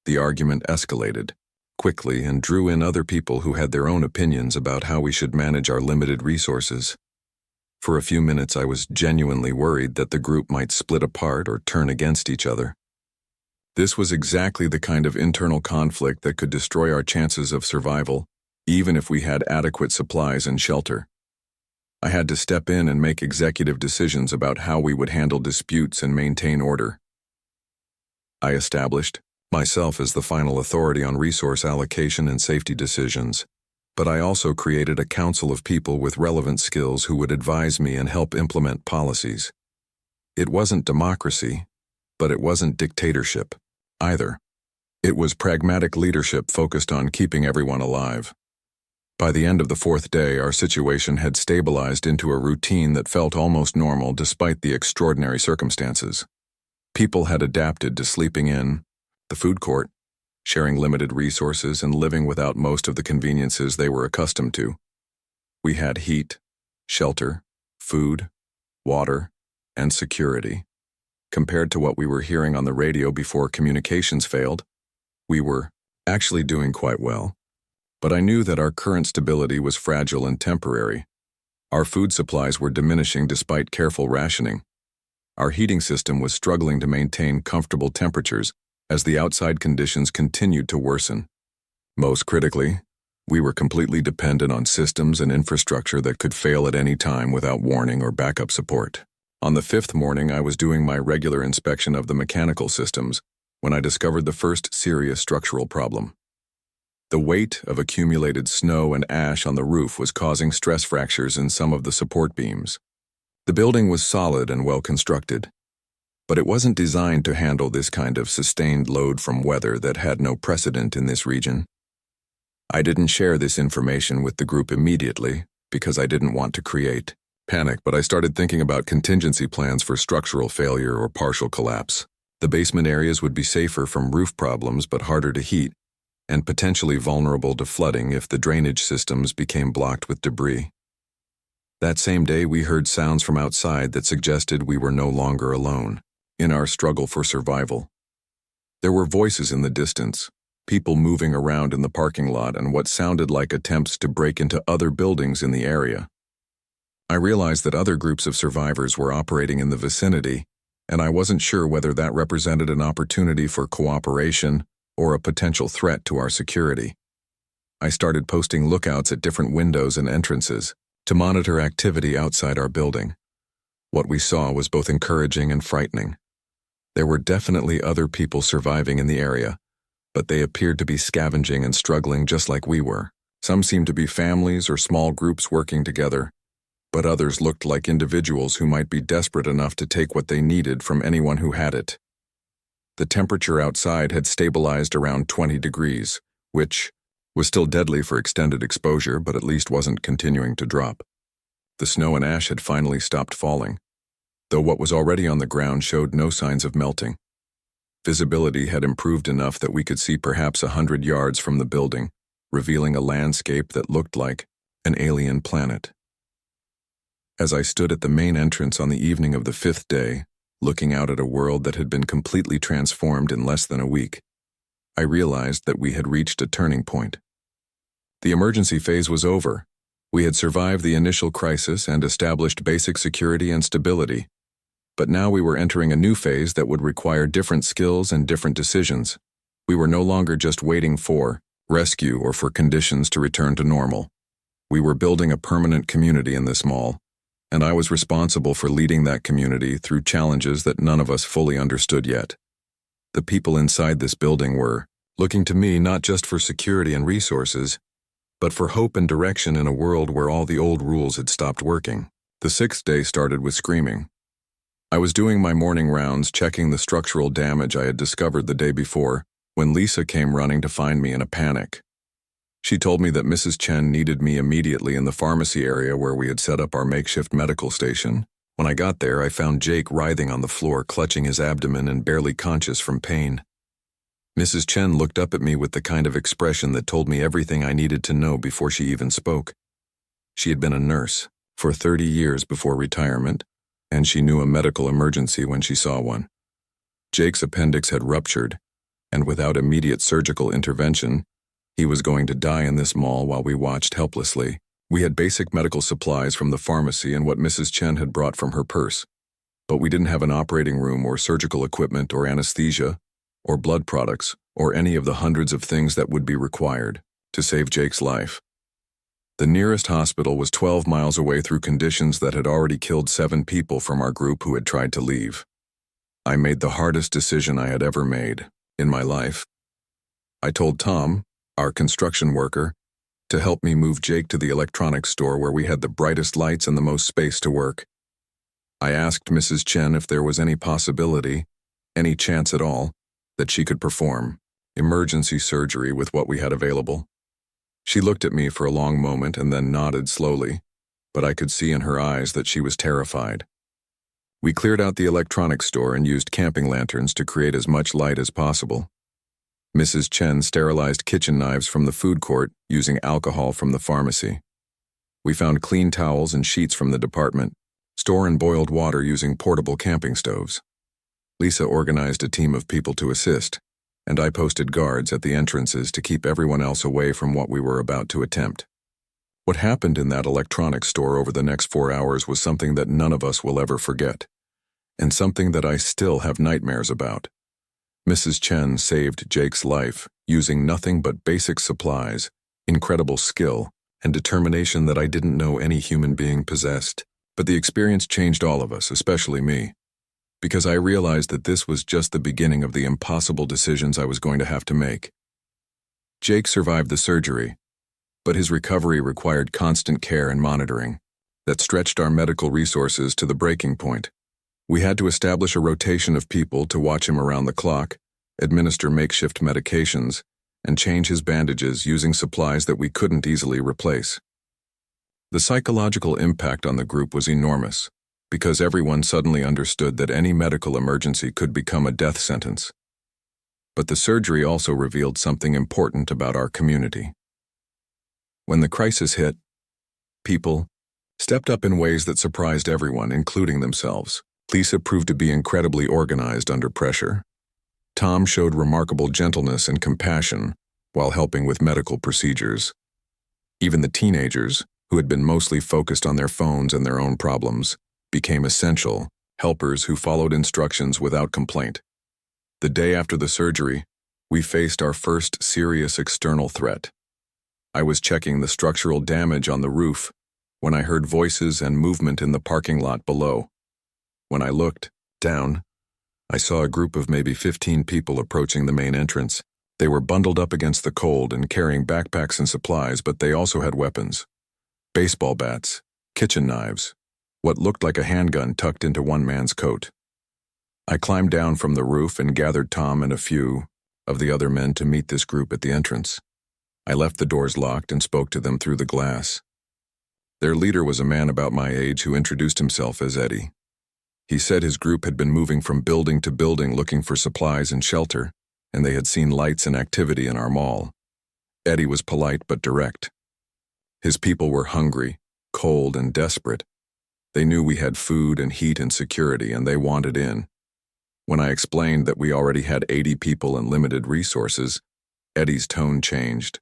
Speaker 1: The argument escalated quickly and drew in other people who had their own opinions about how we should manage our limited resources. For a few minutes, I was genuinely worried that the group might split apart or turn against each other. This was exactly the kind of internal conflict that could destroy our chances of survival, even if we had adequate supplies and shelter. I had to step in and make executive decisions about how we would handle disputes and maintain order. I established myself as the final authority on resource allocation and safety decisions, but I also created a council of people with relevant skills who would advise me and help implement policies. It wasn't democracy, but it wasn't dictatorship either. It was pragmatic leadership focused on keeping everyone alive. By the end of the fourth day, our situation had stabilized into a routine that felt almost normal despite the extraordinary circumstances. People had adapted to sleeping in the food court, sharing limited resources and living without most of the conveniences they were accustomed to. We had heat, shelter, food, water, and security. Compared to what we were hearing on the radio before communications failed, we were actually doing quite well. But I knew that our current stability was fragile and temporary. Our food supplies were diminishing despite careful rationing. Our heating system was struggling to maintain comfortable temperatures, as the outside conditions continued to worsen. Most critically, we were completely dependent on systems and infrastructure that could fail at any time without warning or backup support. On the fifth morning, I was doing my regular inspection of the mechanical systems when I discovered the first serious structural problem. The weight of accumulated snow and ash on the roof was causing stress fractures in some of the support beams. The building was solid and well constructed, but it wasn't designed to handle this kind of sustained load from weather that had no precedent in this region. I didn't share this information with the group immediately because I didn't want to create panic, but I started thinking about contingency plans for structural failure or partial collapse. The basement areas would be safer from roof problems but harder to heat, and potentially vulnerable to flooding if the drainage systems became blocked with debris. That same day, we heard sounds from outside that suggested we were no longer alone in our struggle for survival. There were voices in the distance, people moving around in the parking lot, and what sounded like attempts to break into other buildings in the area. I realized that other groups of survivors were operating in the vicinity, and I wasn't sure whether that represented an opportunity for cooperation or a potential threat to our security. I started posting lookouts at different windows and entrances to monitor activity outside our building. What we saw was both encouraging and frightening. There were definitely other people surviving in the area, but they appeared to be scavenging and struggling just like we were. Some seemed to be families or small groups working together, but others looked like individuals who might be desperate enough to take what they needed from anyone who had it. The temperature outside had stabilized around 20 degrees, which was still deadly for extended exposure, but at least wasn't continuing to drop. The snow and ash had finally stopped falling, though what was already on the ground showed no signs of melting. Visibility had improved enough that we could see perhaps 100 yards from the building, revealing a landscape that looked like an alien planet. As I stood at the main entrance on the evening of the fifth day, looking out at a world that had been completely transformed in less than a week, I realized that we had reached a turning point. The emergency phase was over. We had survived the initial crisis and established basic security and stability, but now we were entering a new phase that would require different skills and different decisions. We were no longer just waiting for rescue or for conditions to return to normal. We were building a permanent community in this mall, and I was responsible for leading that community through challenges that none of us fully understood yet. The people inside this building were looking to me not just for security and resources, but for hope and direction in a world where all the old rules had stopped working. The sixth day started with screaming. I was doing my morning rounds, checking the structural damage I had discovered the day before, when Lisa came running to find me in a panic. She told me that Mrs. Chen needed me immediately in the pharmacy area where we had set up our makeshift medical station. When I got there, I found Jake writhing on the floor, clutching his abdomen and barely conscious from pain. Mrs. Chen looked up at me with the kind of expression that told me everything I needed to know before she even spoke. She had been a nurse for 30 years before retirement, and she knew a medical emergency when she saw one. Jake's appendix had ruptured, and without immediate surgical intervention, he was going to die in this mall while we watched helplessly. We had basic medical supplies from the pharmacy and what Mrs. Chen had brought from her purse, but we didn't have an operating room or surgical equipment or anesthesia or blood products or any of the hundreds of things that would be required to save Jake's life. The nearest hospital was 12 miles away through conditions that had already killed 7 people from our group who had tried to leave. I made the hardest decision I had ever made in my life. I told Tom, our construction worker, to help me move Jake to the electronics store where we had the brightest lights and the most space to work. I asked Mrs. Chen if there was any possibility, any chance at all, that she could perform emergency surgery with what we had available. She looked at me for a long moment and then nodded slowly, but I could see in her eyes that she was terrified. We cleared out the electronics store and used camping lanterns to create as much light as possible. Mrs. Chen sterilized kitchen knives from the food court using alcohol from the pharmacy. We found clean towels and sheets from the department, store and boiled water using portable camping stoves. Lisa organized a team of people to assist, and I posted guards at the entrances to keep everyone else away from what we were about to attempt. What happened in that electronics store over the next 4 hours was something that none of us will ever forget, and something that I still have nightmares about. Mrs. Chen saved Jake's life using nothing but basic supplies, incredible skill, and determination that I didn't know any human being possessed. But the experience changed all of us, especially me, because I realized that this was just the beginning of the impossible decisions I was going to have to make. Jake survived the surgery, but his recovery required constant care and monitoring that stretched our medical resources to the breaking point. We had to establish a rotation of people to watch him around the clock, administer makeshift medications, and change his bandages using supplies that we couldn't easily replace. The psychological impact on the group was enormous, because everyone suddenly understood that any medical emergency could become a death sentence. But the surgery also revealed something important about our community. When the crisis hit, people stepped up in ways that surprised everyone, including themselves. Lisa proved to be incredibly organized under pressure. Tom showed remarkable gentleness and compassion while helping with medical procedures. Even the teenagers, who had been mostly focused on their phones and their own problems, became essential helpers who followed instructions without complaint. The day after the surgery, we faced our first serious external threat. I was checking the structural damage on the roof when I heard voices and movement in the parking lot below. When I looked down, I saw a group of maybe 15 people approaching the main entrance. They were bundled up against the cold and carrying backpacks and supplies, but they also had weapons. Baseball bats, kitchen knives, what looked like a handgun tucked into one man's coat. I climbed down from the roof and gathered Tom and a few of the other men to meet this group at the entrance. I left the doors locked and spoke to them through the glass. Their leader was a man about my age who introduced himself as Eddie. He said his group had been moving from building to building looking for supplies and shelter, and they had seen lights and activity in our mall. Eddie was polite but direct. His people were hungry, cold, and desperate. They knew we had food and heat and security, and they wanted in. When I explained that we already had 80 people and limited resources, Eddie's tone changed.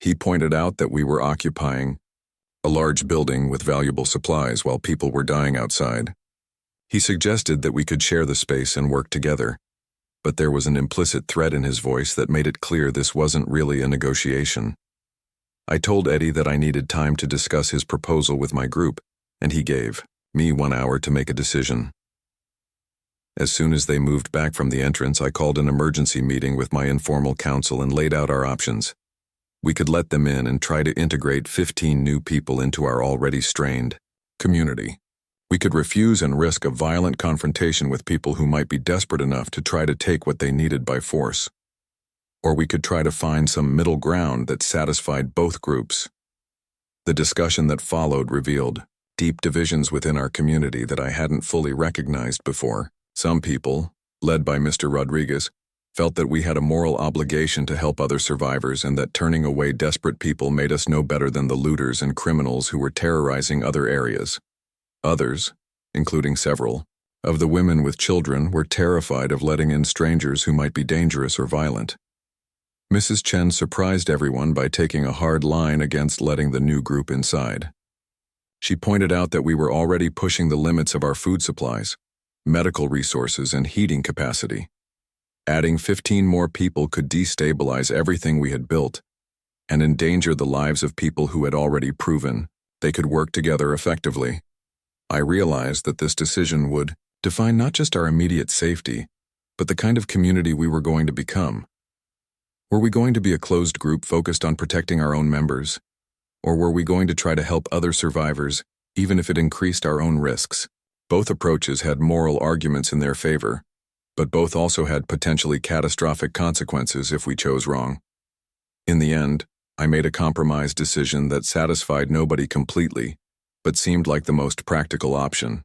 Speaker 1: He pointed out that we were occupying a large building with valuable supplies while people were dying outside. He suggested that we could share the space and work together, but there was an implicit threat in his voice that made it clear this wasn't really a negotiation. I told Eddie that I needed time to discuss his proposal with my group, and he gave me 1 hour to make a decision. As soon as they moved back from the entrance, I called an emergency meeting with my informal council and laid out our options. We could let them in and try to integrate 15 new people into our already strained community. We could refuse and risk a violent confrontation with people who might be desperate enough to try to take what they needed by force. Or we could try to find some middle ground that satisfied both groups. The discussion that followed revealed deep divisions within our community that I hadn't fully recognized before. Some people, led by Mr. Rodriguez, felt that we had a moral obligation to help other survivors and that turning away desperate people made us no better than the looters and criminals who were terrorizing other areas. Others, including several of the women with children, were terrified of letting in strangers who might be dangerous or violent. Mrs. Chen surprised everyone by taking a hard line against letting the new group inside. She pointed out that we were already pushing the limits of our food supplies, medical resources, and heating capacity. Adding 15 more people could destabilize everything we had built and endanger the lives of people who had already proven they could work together effectively. I realized that this decision would define not just our immediate safety, but the kind of community we were going to become. Were we going to be a closed group focused on protecting our own members? Or were we going to try to help other survivors, even if it increased our own risks? Both approaches had moral arguments in their favor, but both also had potentially catastrophic consequences if we chose wrong. In the end, I made a compromise decision that satisfied nobody completely, but seemed like the most practical option.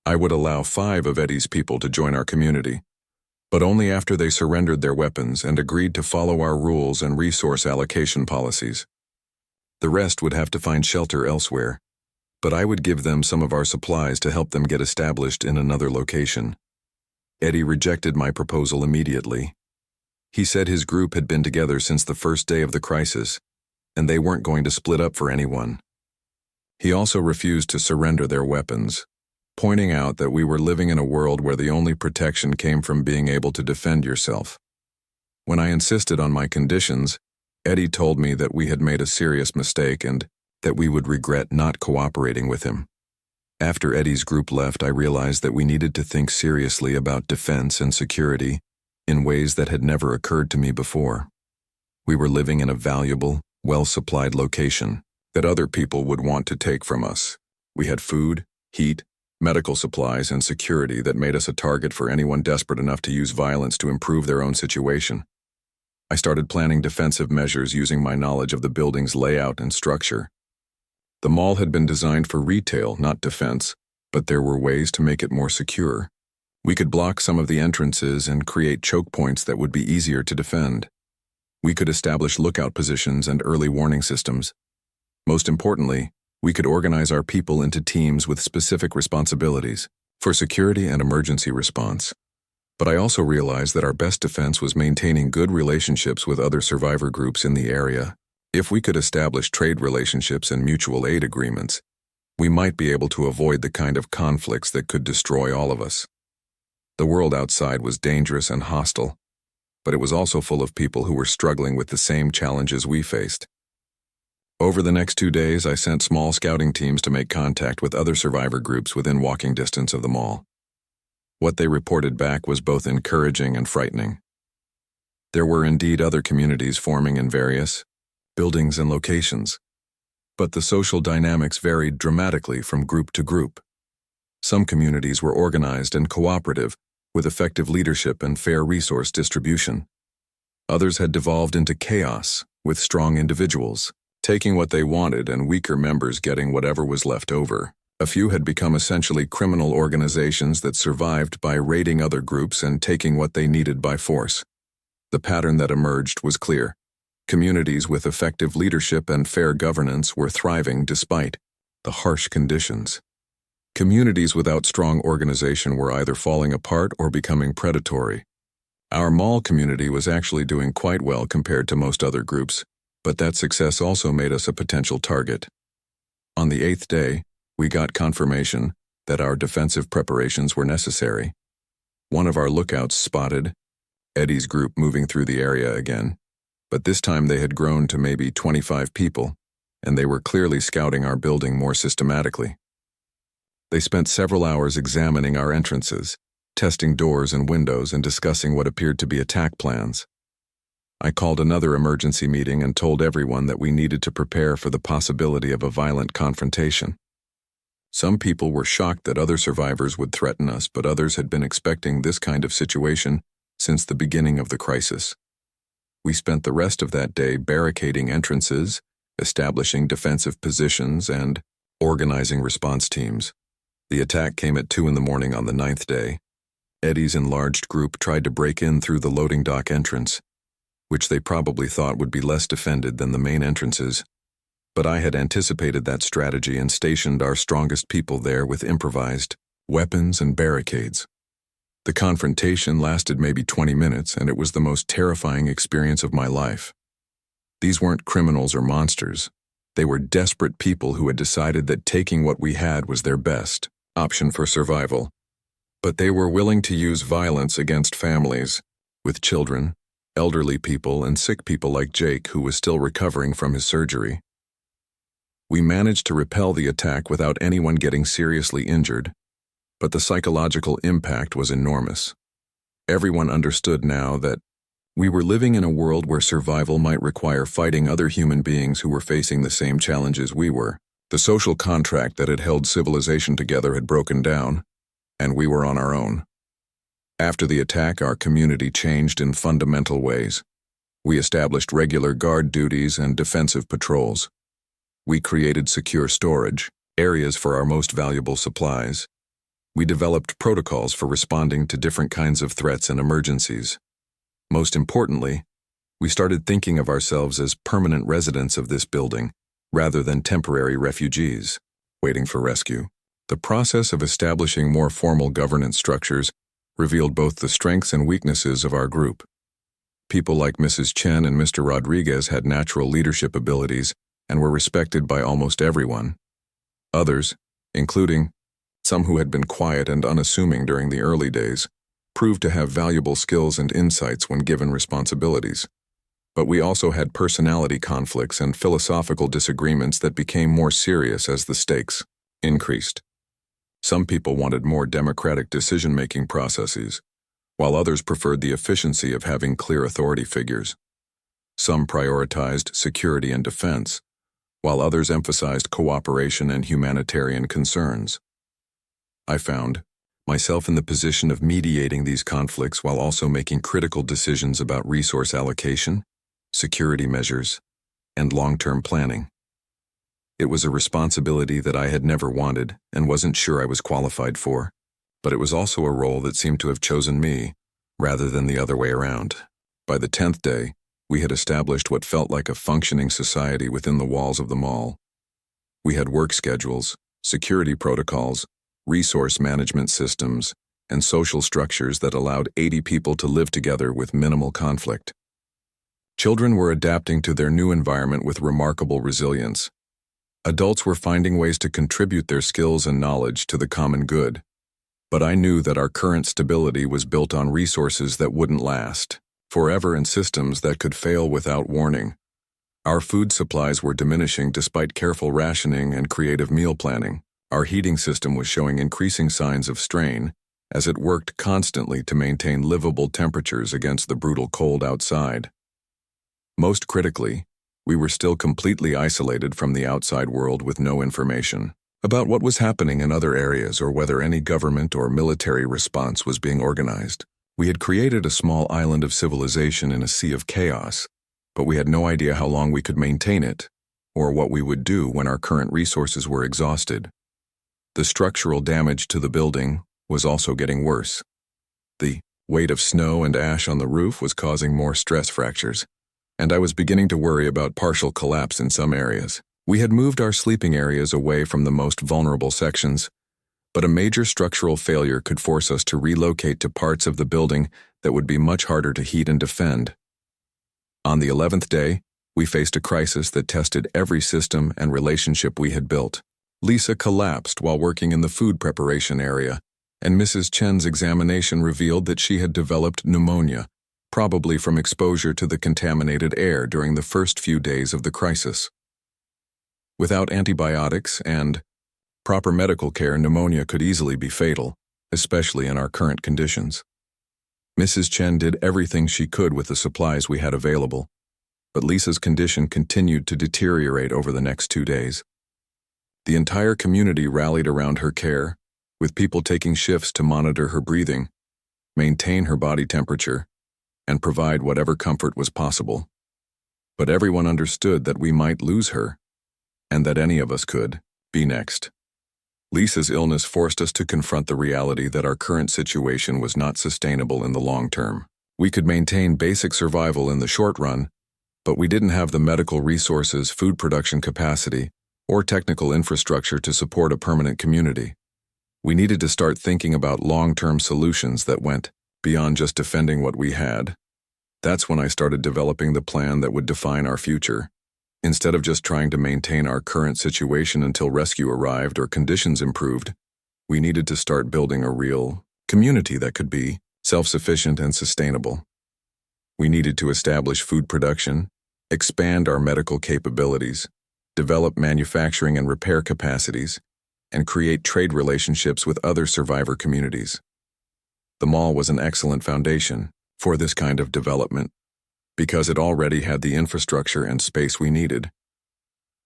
Speaker 1: I would allow 5 of Eddie's people to join our community, but only after they surrendered their weapons and agreed to follow our rules and resource allocation policies. The rest would have to find shelter elsewhere, but I would give them some of our supplies to help them get established in another location. Eddie rejected my proposal immediately. He said his group had been together since the first day of the crisis, and they weren't going to split up for anyone. He also refused to surrender their weapons, pointing out that we were living in a world where the only protection came from being able to defend yourself. When I insisted on my conditions, Eddie told me that we had made a serious mistake and that we would regret not cooperating with him. After Eddie's group left, I realized that we needed to think seriously about defense and security in ways that had never occurred to me before. We were living in a valuable, well-supplied location that other people would want to take from us. We had food, heat, medical supplies, and security that made us a target for anyone desperate enough to use violence to improve their own situation. I started planning defensive measures using my knowledge of the building's layout and structure. The mall had been designed for retail, not defense, but there were ways to make it more secure. We could block some of the entrances and create choke points that would be easier to defend. We could establish lookout positions and early warning systems. Most importantly, we could organize our people into teams with specific responsibilities for security and emergency response. But I also realized that our best defense was maintaining good relationships with other survivor groups in the area. If we could establish trade relationships and mutual aid agreements, we might be able to avoid the kind of conflicts that could destroy all of us. The world outside was dangerous and hostile, but it was also full of people who were struggling with the same challenges we faced. Over the next 2 days, I sent small scouting teams to make contact with other survivor groups within walking distance of the mall. What they reported back was both encouraging and frightening. There were indeed other communities forming in various buildings and locations, but the social dynamics varied dramatically from group to group. Some communities were organized and cooperative, with effective leadership and fair resource distribution. Others had devolved into chaos, with strong individuals taking what they wanted and weaker members getting whatever was left over. A few had become essentially criminal organizations that survived by raiding other groups and taking what they needed by force. The pattern that emerged was clear. Communities with effective leadership and fair governance were thriving despite the harsh conditions. Communities without strong organization were either falling apart or becoming predatory. Our mall community was actually doing quite well compared to most other groups, but that success also made us a potential target. On the 8th day, we got confirmation that our defensive preparations were necessary. One of our lookouts spotted Eddie's group moving through the area again, but this time they had grown to maybe 25 people, and they were clearly scouting our building more systematically. They spent several hours examining our entrances, testing doors and windows, and discussing what appeared to be attack plans. I called another emergency meeting and told everyone that we needed to prepare for the possibility of a violent confrontation. Some people were shocked that other survivors would threaten us, but others had been expecting this kind of situation since the beginning of the crisis. We spent the rest of that day barricading entrances, establishing defensive positions, and organizing response teams. The attack came at 2 a.m. on the 9th day. Eddie's enlarged group tried to break in through the loading dock entrance, which they probably thought would be less defended than the main entrances. But I had anticipated that strategy and stationed our strongest people there with improvised weapons and barricades. The confrontation lasted maybe 20 minutes, and it was the most terrifying experience of my life. These weren't criminals or monsters. They were desperate people who had decided that taking what we had was their best option for survival. But they were willing to use violence against families, with children, elderly people, and sick people like Jake, who was still recovering from his surgery. We managed to repel the attack without anyone getting seriously injured, but the psychological impact was enormous. Everyone understood now that we were living in a world where survival might require fighting other human beings who were facing the same challenges we were. The social contract that had held civilization together had broken down, and we were on our own. After the attack, our community changed in fundamental ways. We established regular guard duties and defensive patrols. We created secure storage, areas for our most valuable supplies. We developed protocols for responding to different kinds of threats and emergencies. Most importantly, we started thinking of ourselves as permanent residents of this building, rather than temporary refugees, waiting for rescue. The process of establishing more formal governance structures revealed both the strengths and weaknesses of our group. People like Mrs. Chen and Mr. Rodriguez had natural leadership abilities and were respected by almost everyone. Others, including Some who had been quiet and unassuming during the early days proved to have valuable skills and insights when given responsibilities. But we also had personality conflicts and philosophical disagreements that became more serious as the stakes increased. Some people wanted more democratic decision-making processes, while others preferred the efficiency of having clear authority figures. Some prioritized security and defense, while others emphasized cooperation and humanitarian concerns. I found myself in the position of mediating these conflicts while also making critical decisions about resource allocation, security measures, and long-term planning. It was a responsibility that I had never wanted and wasn't sure I was qualified for, but it was also a role that seemed to have chosen me, rather than the other way around. By the 10th day, we had established what felt like a functioning society within the walls of the mall. We had work schedules, security protocols, resource management systems, and social structures that allowed 80 people to live together with minimal conflict. Children were adapting to their new environment with remarkable resilience. Adults were finding ways to contribute their skills and knowledge to the common good. But I knew that our current stability was built on resources that wouldn't last forever and systems that could fail without warning. Our food supplies were diminishing despite careful rationing and creative meal planning. Our heating system was showing increasing signs of strain as it worked constantly to maintain livable temperatures against the brutal cold outside. Most critically, we were still completely isolated from the outside world with no information about what was happening in other areas or whether any government or military response was being organized. We had created a small island of civilization in a sea of chaos, but we had no idea how long we could maintain it, or what we would do when our current resources were exhausted. The structural damage to the building was also getting worse. The weight of snow and ash on the roof was causing more stress fractures, and I was beginning to worry about partial collapse in some areas. We had moved our sleeping areas away from the most vulnerable sections, but a major structural failure could force us to relocate to parts of the building that would be much harder to heat and defend. On the 11th day, we faced a crisis that tested every system and relationship we had built. Lisa collapsed while working in the food preparation area, and Mrs. Chen's examination revealed that she had developed pneumonia, probably from exposure to the contaminated air during the first few days of the crisis. Without antibiotics and proper medical care, pneumonia could easily be fatal, especially in our current conditions. Mrs. Chen did everything she could with the supplies we had available, but Lisa's condition continued to deteriorate over the next 2 days. The entire community rallied around her care, with people taking shifts to monitor her breathing, maintain her body temperature, and provide whatever comfort was possible. But everyone understood that we might lose her, and that any of us could be next. Lisa's illness forced us to confront the reality that our current situation was not sustainable in the long term. We could maintain basic survival in the short run, but we didn't have the medical resources, food production capacity, or technical infrastructure to support a permanent community. We needed to start thinking about long-term solutions that went beyond just defending what we had. That's when I started developing the plan that would define our future. Instead of just trying to maintain our current situation until rescue arrived or conditions improved, we needed to start building a real community that could be self-sufficient and sustainable. We needed to establish food production, expand our medical capabilities, develop manufacturing and repair capacities, and create trade relationships with other survivor communities. The mall was an excellent foundation for this kind of development, because it already had the infrastructure and space we needed.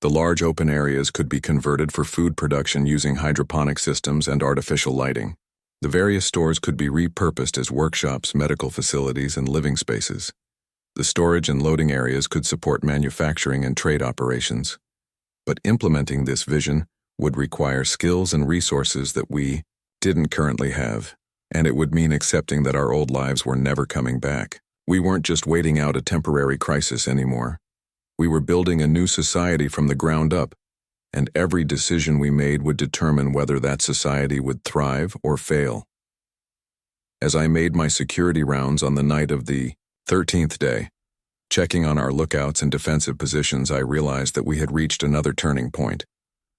Speaker 1: The large open areas could be converted for food production using hydroponic systems and artificial lighting. The various stores could be repurposed as workshops, medical facilities, and living spaces. The storage and loading areas could support manufacturing and trade operations. But implementing this vision would require skills and resources that we didn't currently have, and it would mean accepting that our old lives were never coming back. We weren't just waiting out a temporary crisis anymore. We were building a new society from the ground up, and every decision we made would determine whether that society would thrive or fail. As I made my security rounds on the night of the 13th day, checking on our lookouts and defensive positions, I realized that we had reached another turning point.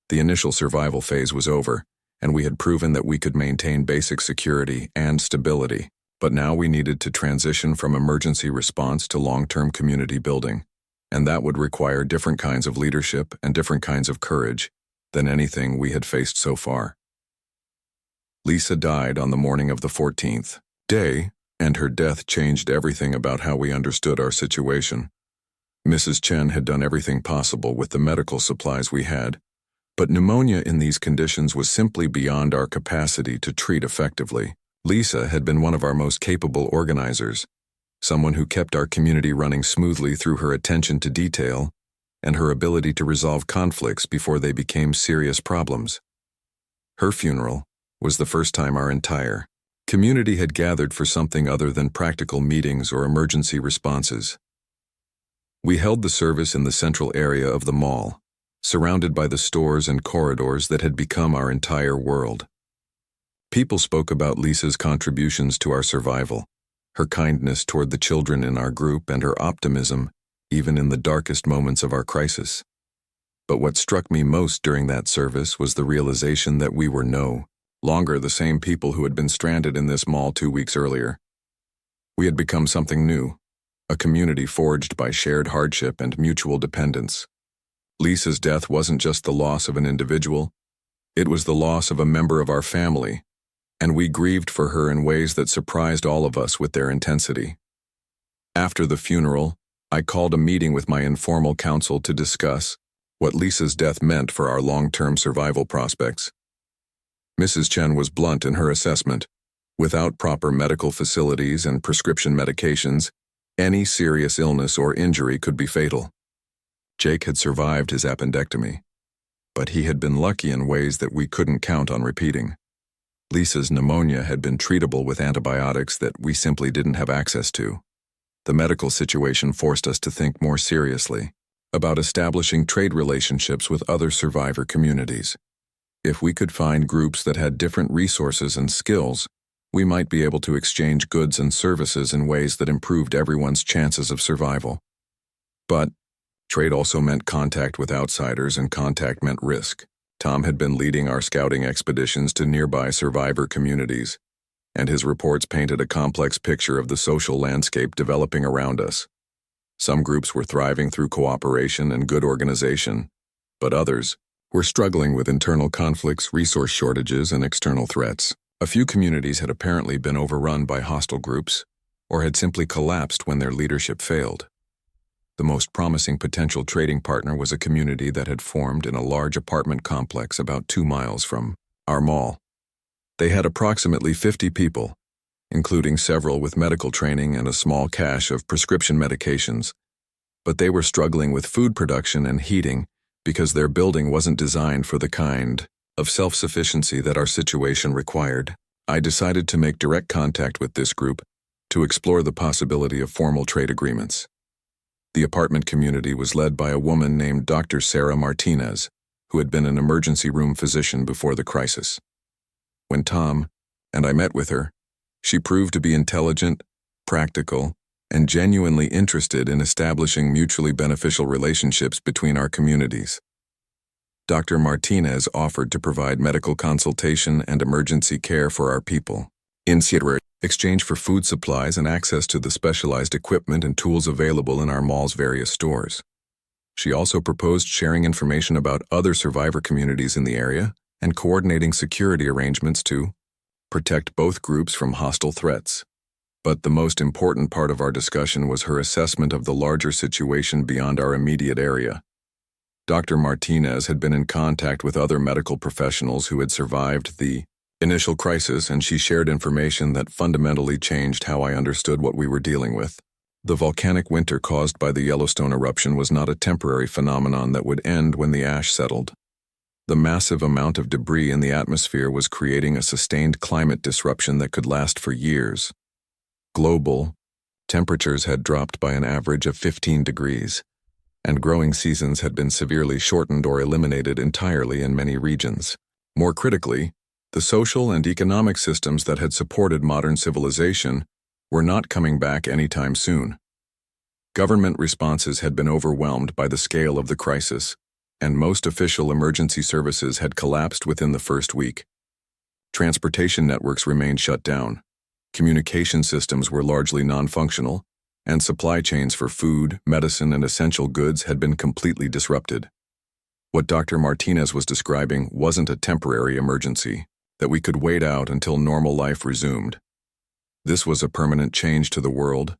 Speaker 1: The initial survival phase was over, and we had proven that we could maintain basic security and stability. But now we needed to transition from emergency response to long-term community building, and that would require different kinds of leadership and different kinds of courage than anything we had faced so far. Lisa died on the morning of the 14th day, and her death changed everything about how we understood our situation. Mrs. Chen had done everything possible with the medical supplies we had, but pneumonia in these conditions was simply beyond our capacity to treat effectively. Lisa had been one of our most capable organizers, someone who kept our community running smoothly through her attention to detail and her ability to resolve conflicts before they became serious problems. Her funeral was the first time our entire community had gathered for something other than practical meetings or emergency responses. We held the service in the central area of the mall, surrounded by the stores and corridors that had become our entire world. People spoke about Lisa's contributions to our survival, her kindness toward the children in our group, and her optimism, even in the darkest moments of our crisis. But what struck me most during that service was the realization that we were no longer the same people who had been stranded in this mall 2 weeks earlier. We had become something new, a community forged by shared hardship and mutual dependence. Lisa's death wasn't just the loss of an individual, it was the loss of a member of our family, and we grieved for her in ways that surprised all of us with their intensity. After the funeral, I called a meeting with my informal council to discuss what Lisa's death meant for our long-term survival prospects. Mrs. Chen was blunt in her assessment. Without proper medical facilities and prescription medications, any serious illness or injury could be fatal. Jake had survived his appendectomy, but he had been lucky in ways that we couldn't count on repeating. Lisa's pneumonia had been treatable with antibiotics that we simply didn't have access to. The medical situation forced us to think more seriously about establishing trade relationships with other survivor communities. If we could find groups that had different resources and skills, we might be able to exchange goods and services in ways that improved everyone's chances of survival. But trade also meant contact with outsiders, and contact meant risk. Tom had been leading our scouting expeditions to nearby survivor communities, and his reports painted a complex picture of the social landscape developing around us. Some groups were thriving through cooperation and good organization, but others were struggling with internal conflicts, resource shortages, and external threats. A few communities had apparently been overrun by hostile groups, or had simply collapsed when their leadership failed. The most promising potential trading partner was a community that had formed in a large apartment complex about 2 miles from our mall. They had approximately 50 people, including several with medical training and a small cache of prescription medications, but they were struggling with food production and heating because their building wasn't designed for the kind of self-sufficiency that our situation required. I decided to make direct contact with this group to explore the possibility of formal trade agreements. The apartment community was led by a woman named Dr. Sarah Martinez, who had been an emergency room physician before the crisis. When Tom and I met with her, she proved to be intelligent, practical, and genuinely interested in establishing mutually beneficial relationships between our communities. Dr. Martinez offered to provide medical consultation and emergency care for our people, in exchange for food supplies and access to the specialized equipment and tools available in our mall's various stores. She also proposed sharing information about other survivor communities in the area and coordinating security arrangements to protect both groups from hostile threats. But the most important part of our discussion was her assessment of the larger situation beyond our immediate area. Dr. Martinez had been in contact with other medical professionals who had survived the initial crisis, and she shared information that fundamentally changed how I understood what we were dealing with. The volcanic winter caused by the Yellowstone eruption was not a temporary phenomenon that would end when the ash settled. The massive amount of debris in the atmosphere was creating a sustained climate disruption that could last for years. Global temperatures had dropped by an average of 15 degrees, and growing seasons had been severely shortened or eliminated entirely in many regions. More critically, the social and economic systems that had supported modern civilization were not coming back anytime soon. Government responses had been overwhelmed by the scale of the crisis, and most official emergency services had collapsed within the first week. Transportation networks remained shut down. Communication systems were largely non-functional, and supply chains for food, medicine, and essential goods had been completely disrupted. What Dr. Martinez was describing wasn't a temporary emergency that we could wait out until normal life resumed. This was a permanent change to the world,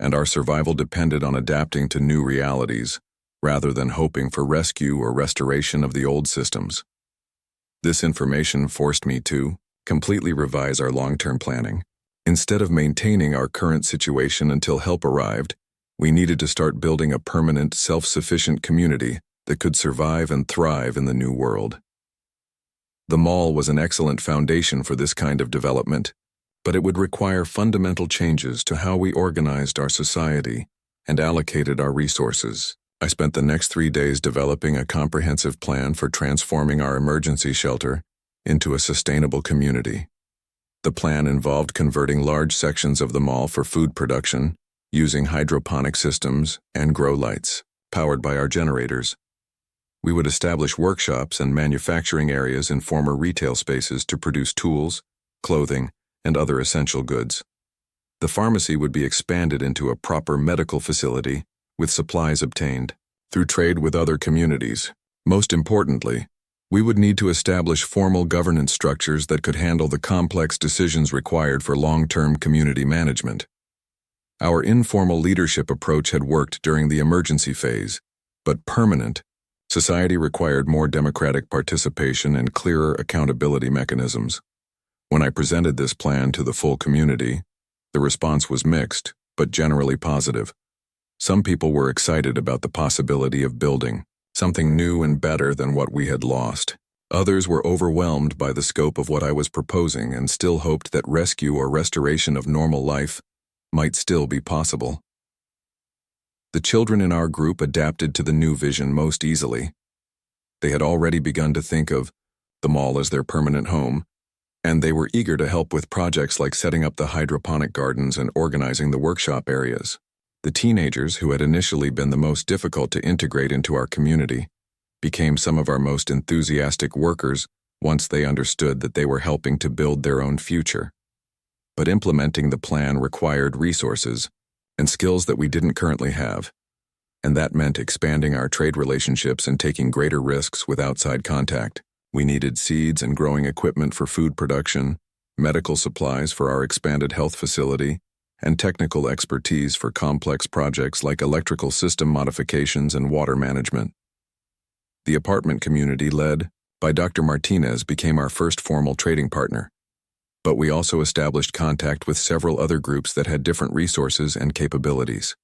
Speaker 1: and our survival depended on adapting to new realities rather than hoping for rescue or restoration of the old systems. This information forced me to completely revise our long-term planning. Instead of maintaining our current situation until help arrived, we needed to start building a permanent, self-sufficient community that could survive and thrive in the new world. The mall was an excellent foundation for this kind of development, but it would require fundamental changes to how we organized our society and allocated our resources. I spent the next 3 days developing a comprehensive plan for transforming our emergency shelter into a sustainable community. The plan involved converting large sections of the mall for food production, using hydroponic systems and grow lights, powered by our generators. We would establish workshops and manufacturing areas in former retail spaces to produce tools, clothing, and other essential goods. The pharmacy would be expanded into a proper medical facility, with supplies obtained through trade with other communities. Most importantly, we would need to establish formal governance structures that could handle the complex decisions required for long-term community management. Our informal leadership approach had worked during the emergency phase, but permanent society required more democratic participation and clearer accountability mechanisms. When I presented this plan to the full community, the response was mixed, but generally positive. Some people were excited about the possibility of building something new and better than what we had lost. Others were overwhelmed by the scope of what I was proposing and still hoped that rescue or restoration of normal life might still be possible. The children in our group adapted to the new vision most easily. They had already begun to think of the mall as their permanent home, and they were eager to help with projects like setting up the hydroponic gardens and organizing the workshop areas. The teenagers, who had initially been the most difficult to integrate into our community, became some of our most enthusiastic workers once they understood that they were helping to build their own future. But implementing the plan required resources and skills that we didn't currently have, and that meant expanding our trade relationships and taking greater risks with outside contact. We needed seeds and growing equipment for food production, medical supplies for our expanded health facility, and technical expertise for complex projects like electrical system modifications and water management. The apartment community led by Dr. Martinez became our first formal trading partner, but we also established contact with several other groups that had different resources and capabilities.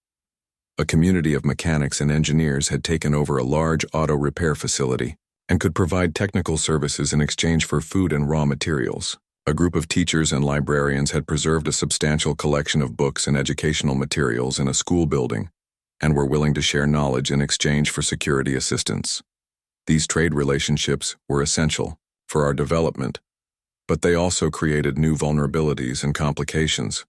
Speaker 1: A community of mechanics and engineers had taken over a large auto repair facility and could provide technical services in exchange for food and raw materials. A group of teachers and librarians had preserved a substantial collection of books and educational materials in a school building and were willing to share knowledge in exchange for security assistance. These trade relationships were essential for our development, but they also created new vulnerabilities and complications.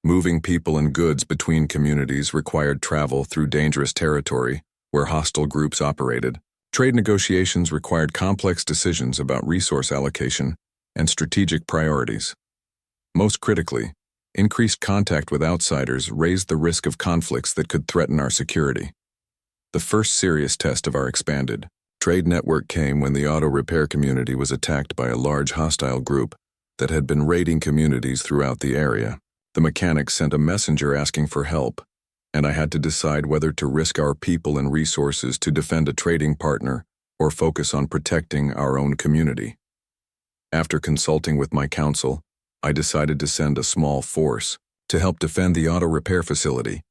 Speaker 1: Moving people and goods between communities required travel through dangerous territory where hostile groups operated. Trade negotiations required complex decisions about resource allocation and strategic priorities. Most critically, increased contact with outsiders raised the risk of conflicts that could threaten our security. The first serious test of our expanded trade network came when the auto repair community was attacked by a large hostile group that had been raiding communities throughout the area. The mechanics sent a messenger asking for help, and I had to decide whether to risk our people and resources to defend a trading partner or focus on protecting our own community. After consulting with my council, I decided to send a small force to help defend the auto repair facility.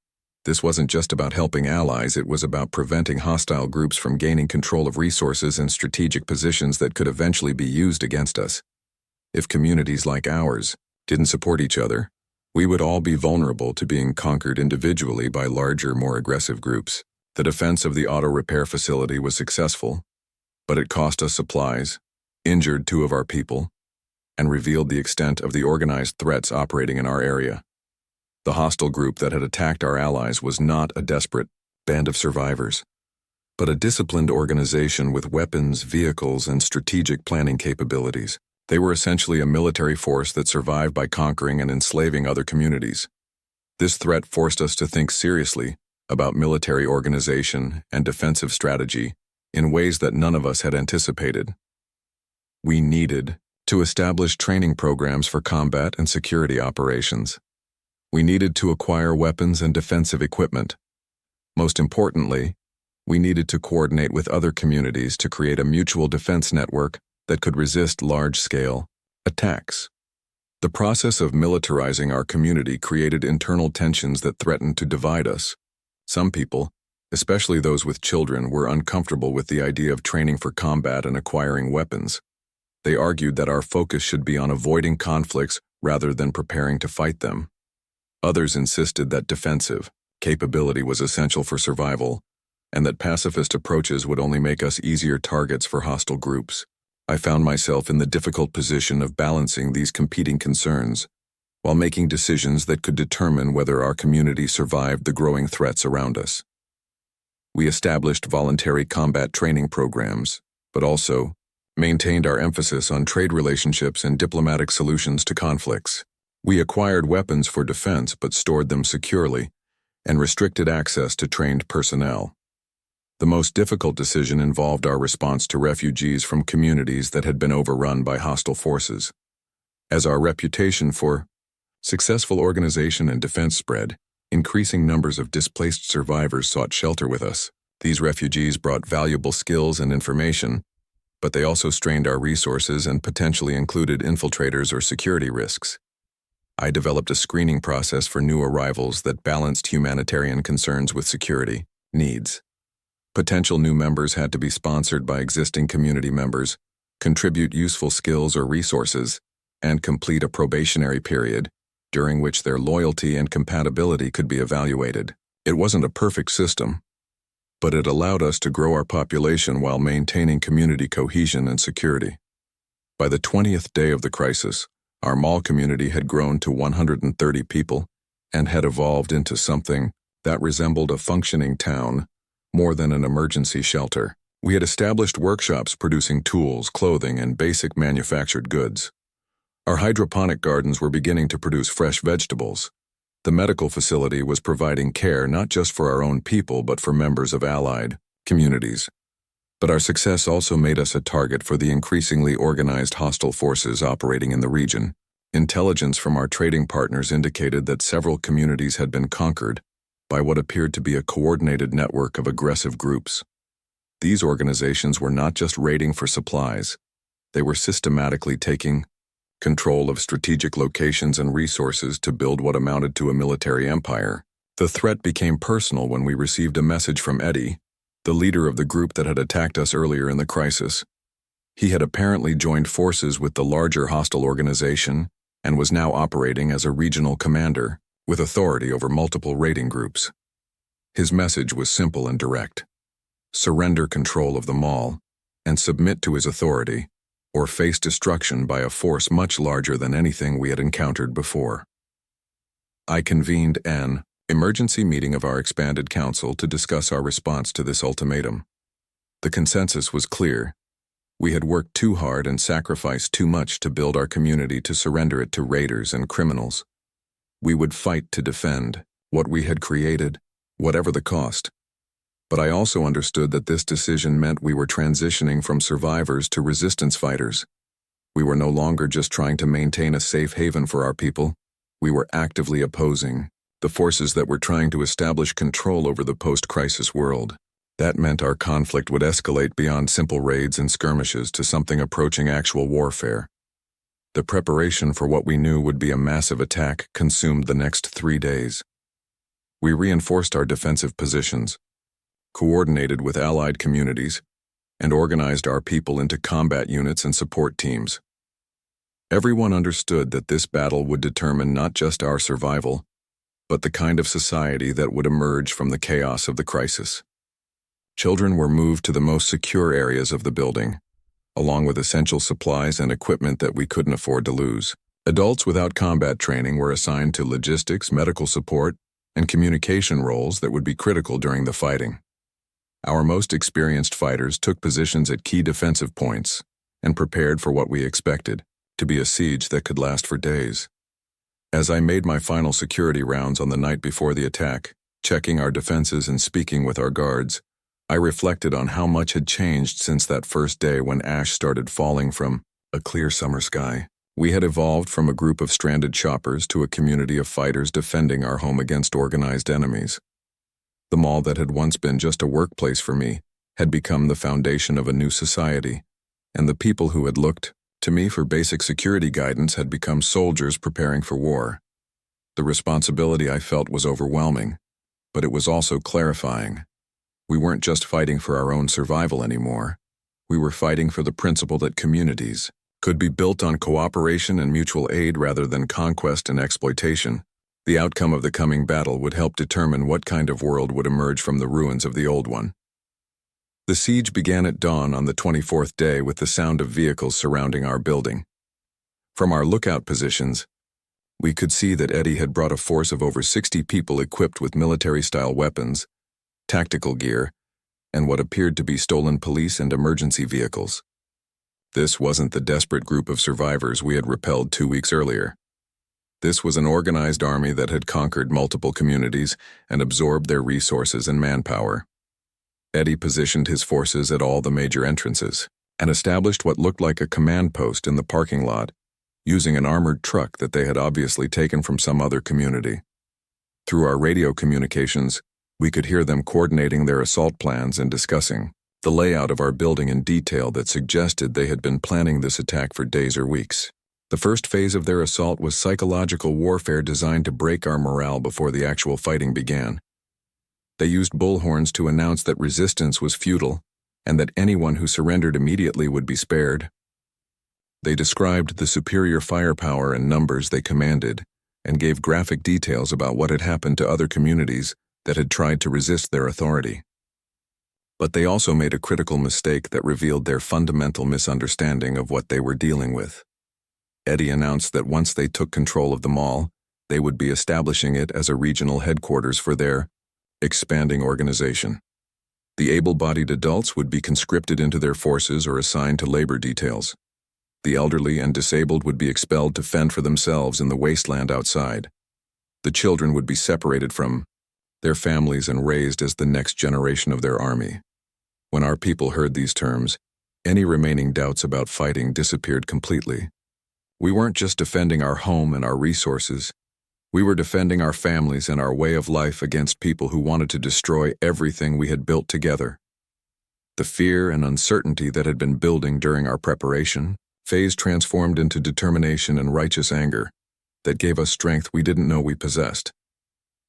Speaker 1: This wasn't just about helping allies, it was about preventing hostile groups from gaining control of resources and strategic positions that could eventually be used against us. If communities like ours didn't support each other, we would all be vulnerable to being conquered individually by larger, more aggressive groups. The defense of the auto repair facility was successful, but it cost us supplies, injured 2 of our people, and revealed the extent of the organized threats operating in our area. The hostile group that had attacked our allies was not a desperate band of survivors, but a disciplined organization with weapons, vehicles, and strategic planning capabilities. They were essentially a military force that survived by conquering and enslaving other communities. This threat forced us to think seriously about military organization and defensive strategy in ways that none of us had anticipated. We needed to establish training programs for combat and security operations. We needed to acquire weapons and defensive equipment. Most importantly, we needed to coordinate with other communities to create a mutual defense network that could resist large-scale attacks. The process of militarizing our community created internal tensions that threatened to divide us. Some people, especially those with children, were uncomfortable with the idea of training for combat and acquiring weapons. They argued that our focus should be on avoiding conflicts rather than preparing to fight them. Others insisted that defensive capability was essential for survival, and that pacifist approaches would only make us easier targets for hostile groups. I found myself in the difficult position of balancing these competing concerns, while making decisions that could determine whether our community survived the growing threats around us. We established voluntary combat training programs, but also maintained our emphasis on trade relationships and diplomatic solutions to conflicts. We acquired weapons for defense but stored them securely, and restricted access to trained personnel. The most difficult decision involved our response to refugees from communities that had been overrun by hostile forces. As our reputation for successful organization and defense spread, increasing numbers of displaced survivors sought shelter with us. These refugees brought valuable skills and information, but they also strained our resources and potentially included infiltrators or security risks. I developed a screening process for new arrivals that balanced humanitarian concerns with security needs. Potential new members had to be sponsored by existing community members, contribute useful skills or resources, and complete a probationary period, during which their loyalty and compatibility could be evaluated. It wasn't a perfect system, but it allowed us to grow our population while maintaining community cohesion and security. By the 20th day of the crisis, our mall community had grown to 130 people and had evolved into something that resembled a functioning town more than an emergency shelter. We had established workshops producing tools, clothing, and basic manufactured goods. Our hydroponic gardens were beginning to produce fresh vegetables. The medical facility was providing care not just for our own people but for members of allied communities. But our success also made us a target for the increasingly organized hostile forces operating in the region. Intelligence from our trading partners indicated that several communities had been conquered by what appeared to be a coordinated network of aggressive groups. These organizations were not just raiding for supplies, they were systematically taking control of strategic locations and resources to build what amounted to a military empire. The threat became personal when we received a message from Eddie, the leader of the group that had attacked us earlier in the crisis. He had apparently joined forces with the larger hostile organization and was now operating as a regional commander with authority over multiple raiding groups. His message was simple and direct: surrender control of the mall and submit to his authority, or face destruction by a force much larger than anything we had encountered before. I convened an emergency meeting of our expanded council to discuss our response to this ultimatum. The consensus was clear. We had worked too hard and sacrificed too much to build our community to surrender it to raiders and criminals. We would fight to defend what we had created, whatever the cost. But I also understood that this decision meant we were transitioning from survivors to resistance fighters. We were no longer just trying to maintain a safe haven for our people. We were actively opposing the forces that were trying to establish control over the post-crisis world. That meant our conflict would escalate beyond simple raids and skirmishes to something approaching actual warfare. The preparation for what we knew would be a massive attack consumed the next 3 days. We reinforced our defensive positions, coordinated with allied communities, and organized our people into combat units and support teams. Everyone understood that this battle would determine not just our survival, but the kind of society that would emerge from the chaos of the crisis. Children were moved to the most secure areas of the building, along with essential supplies and equipment that we couldn't afford to lose. Adults without combat training were assigned to logistics, medical support, and communication roles that would be critical during the fighting. Our most experienced fighters took positions at key defensive points and prepared for what we expected. to be a siege that could last for days. As I made my final security rounds on the night before the attack, checking our defenses and speaking with our guards, I reflected on how much had changed since that first day when ash started falling from a clear summer sky. We had evolved from a group of stranded shoppers to a community of fighters defending our home against organized enemies. The mall that had once been just a workplace for me had become the foundation of a new society, and the people who had looked to me for basic security guidance had become soldiers preparing for war. The responsibility I felt was overwhelming, but it was also clarifying. We weren't just fighting for our own survival anymore. We were fighting for the principle that communities could be built on cooperation and mutual aid rather than conquest and exploitation. The outcome of the coming battle would help determine what kind of world would emerge from the ruins of the old one. The siege began at dawn on the 24th day with the sound of vehicles surrounding our building. From our lookout positions, we could see that Eddie had brought a force of over 60 people equipped with military-style weapons, tactical gear, and what appeared to be stolen police and emergency vehicles. This wasn't the desperate group of survivors we had repelled 2 weeks earlier. This was an organized army that had conquered multiple communities and absorbed their resources and manpower. Eddie positioned his forces at all the major entrances and established what looked like a command post in the parking lot, using an armored truck that they had obviously taken from some other community. Through our radio communications, we could hear them coordinating their assault plans and discussing the layout of our building in detail that suggested they had been planning this attack for days or weeks. The first phase of their assault was psychological warfare designed to break our morale before the actual fighting began. They used bullhorns to announce that resistance was futile and that anyone who surrendered immediately would be spared. They described the superior firepower and numbers they commanded and gave graphic details about what had happened to other communities that had tried to resist their authority. But they also made a critical mistake that revealed their fundamental misunderstanding of what they were dealing with. Eddie announced that once they took control of the mall, they would be establishing it as a regional headquarters for their expanding organization. The able-bodied adults would be conscripted into their forces or assigned to labor details. The elderly and disabled would be expelled to fend for themselves in the wasteland outside. The children would be separated from their families and raised as the next generation of their army. When our people heard these terms, any remaining doubts about fighting disappeared completely. We weren't just defending our home and our resources. We were defending our families and our way of life against people who wanted to destroy everything we had built together. The fear and uncertainty that had been building during our preparation phase transformed into determination and righteous anger that gave us strength we didn't know we possessed.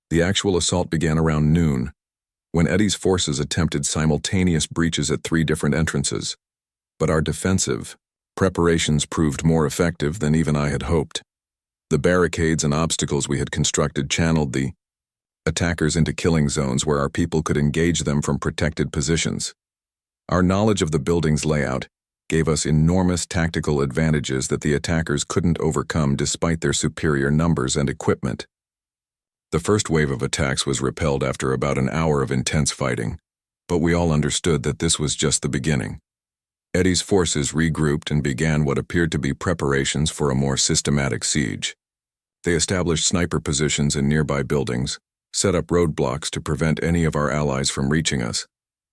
Speaker 1: The actual assault began around noon, when Eddie's forces attempted simultaneous breaches at 3 different entrances, but our defensive preparations proved more effective than even I had hoped. The barricades and obstacles we had constructed channeled the attackers into killing zones where our people could engage them from protected positions. Our knowledge of the building's layout gave us enormous tactical advantages that the attackers couldn't overcome despite their superior numbers and equipment. The first wave of attacks was repelled after about an hour of intense fighting, but we all understood that this was just the beginning. Eddie's forces regrouped and began what appeared to be preparations for a more systematic siege. They established sniper positions in nearby buildings, set up roadblocks to prevent any of our allies from reaching us,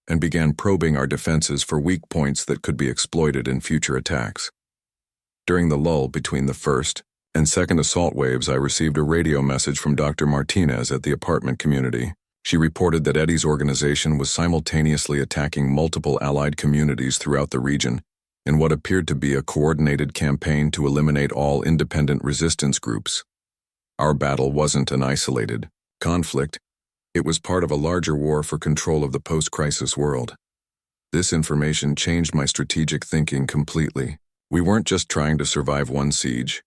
Speaker 1: and began probing our defenses for weak points that could be exploited in future attacks. During the lull between the first and second assault waves, I received a radio message from Dr. Martinez at the apartment community. She reported that Eddie's organization was simultaneously attacking multiple allied communities throughout the region in what appeared to be a coordinated campaign to eliminate all independent resistance groups. Our battle wasn't an isolated conflict. It was part of a larger war for control of the post-crisis world. This information changed my strategic thinking completely. We weren't just trying to survive one siege.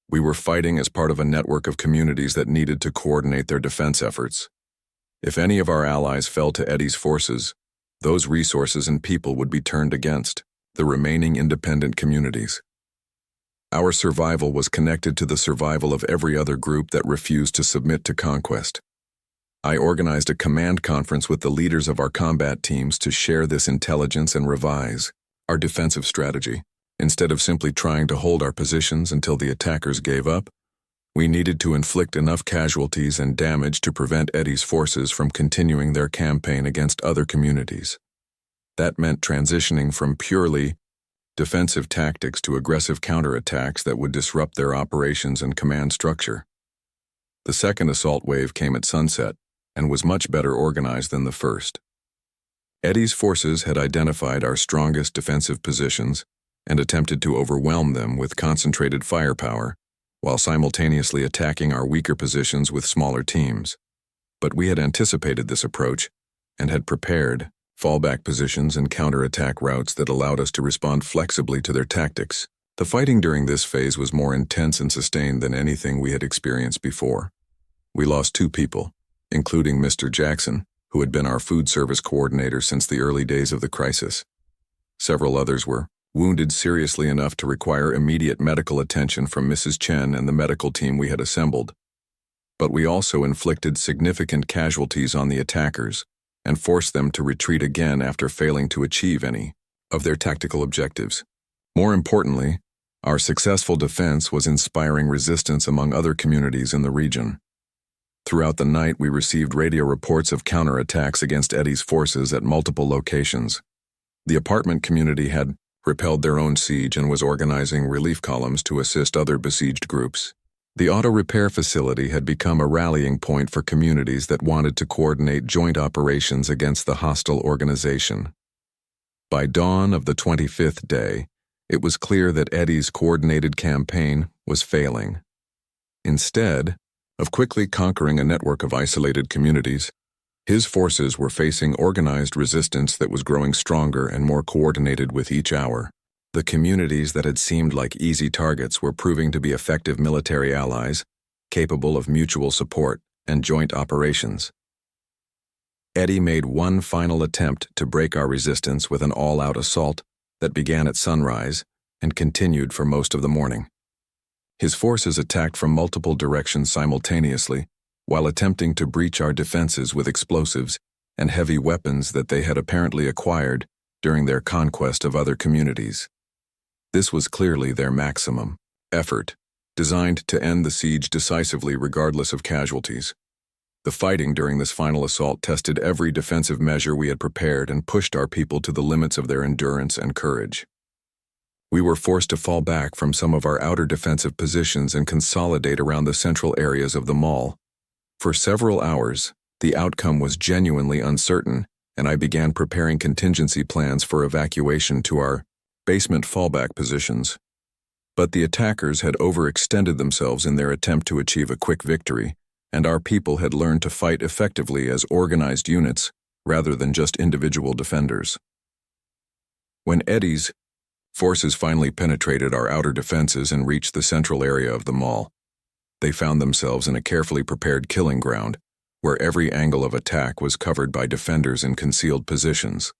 Speaker 1: We were fighting as part of a network of communities that needed to coordinate their defense efforts. If any of our allies fell to Eddie's forces, those resources and people would be turned against the remaining independent communities. Our survival was connected to the survival of every other group that refused to submit to conquest. I organized a command conference with the leaders of our combat teams to share this intelligence and revise our defensive strategy. Instead of simply trying to hold our positions until the attackers gave up, we needed to inflict enough casualties and damage to prevent Eddie's forces from continuing their campaign against other communities. That meant transitioning from purely defensive tactics to aggressive counterattacks that would disrupt their operations and command structure. The second assault wave came at sunset and was much better organized than the first. Eddie's forces had identified our strongest defensive positions and attempted to overwhelm them with concentrated firepower, while simultaneously attacking our weaker positions with smaller teams. But we had anticipated this approach and had prepared fallback positions and counterattack routes that allowed us to respond flexibly to their tactics. The fighting during this phase was more intense and sustained than anything we had experienced before. We lost 2 people, including Mr. Jackson, who had been our food service coordinator since the early days of the crisis. Several others were wounded seriously enough to require immediate medical attention from Mrs. Chen and the medical team we had assembled. But we also inflicted significant casualties on the attackers and forced them to retreat again after failing to achieve any of their tactical objectives. More importantly, our successful defense was inspiring resistance among other communities in the region. Throughout the night, we received radio reports of counterattacks against Eddie's forces at multiple locations. The apartment community had repelled their own siege and was organizing relief columns to assist other besieged groups. The auto repair facility had become a rallying point for communities that wanted to coordinate joint operations against the hostile organization. By dawn of the 25th day, it was clear that Eddie's coordinated campaign was failing. Instead of quickly conquering a network of isolated communities, his forces were facing organized resistance that was growing stronger and more coordinated with each hour. The communities that had seemed like easy targets were proving to be effective military allies, capable of mutual support and joint operations. Eddie made one final attempt to break our resistance with an all-out assault that began at sunrise and continued for most of the morning. His forces attacked from multiple directions simultaneously, while attempting to breach our defenses with explosives and heavy weapons that they had apparently acquired during their conquest of other communities. This was clearly their maximum effort, designed to end the siege decisively regardless of casualties. The fighting during this final assault tested every defensive measure we had prepared and pushed our people to the limits of their endurance and courage. We were forced to fall back from some of our outer defensive positions and consolidate around the central areas of the mall. For several hours, the outcome was genuinely uncertain, and I began preparing contingency plans for evacuation to our basement fallback positions. But the attackers had overextended themselves in their attempt to achieve a quick victory, and our people had learned to fight effectively as organized units rather than just individual defenders. When Eddie's forces finally penetrated our outer defenses and reached the central area of the mall, they found themselves in a carefully prepared killing ground, where every angle of attack was covered by defenders in concealed positions.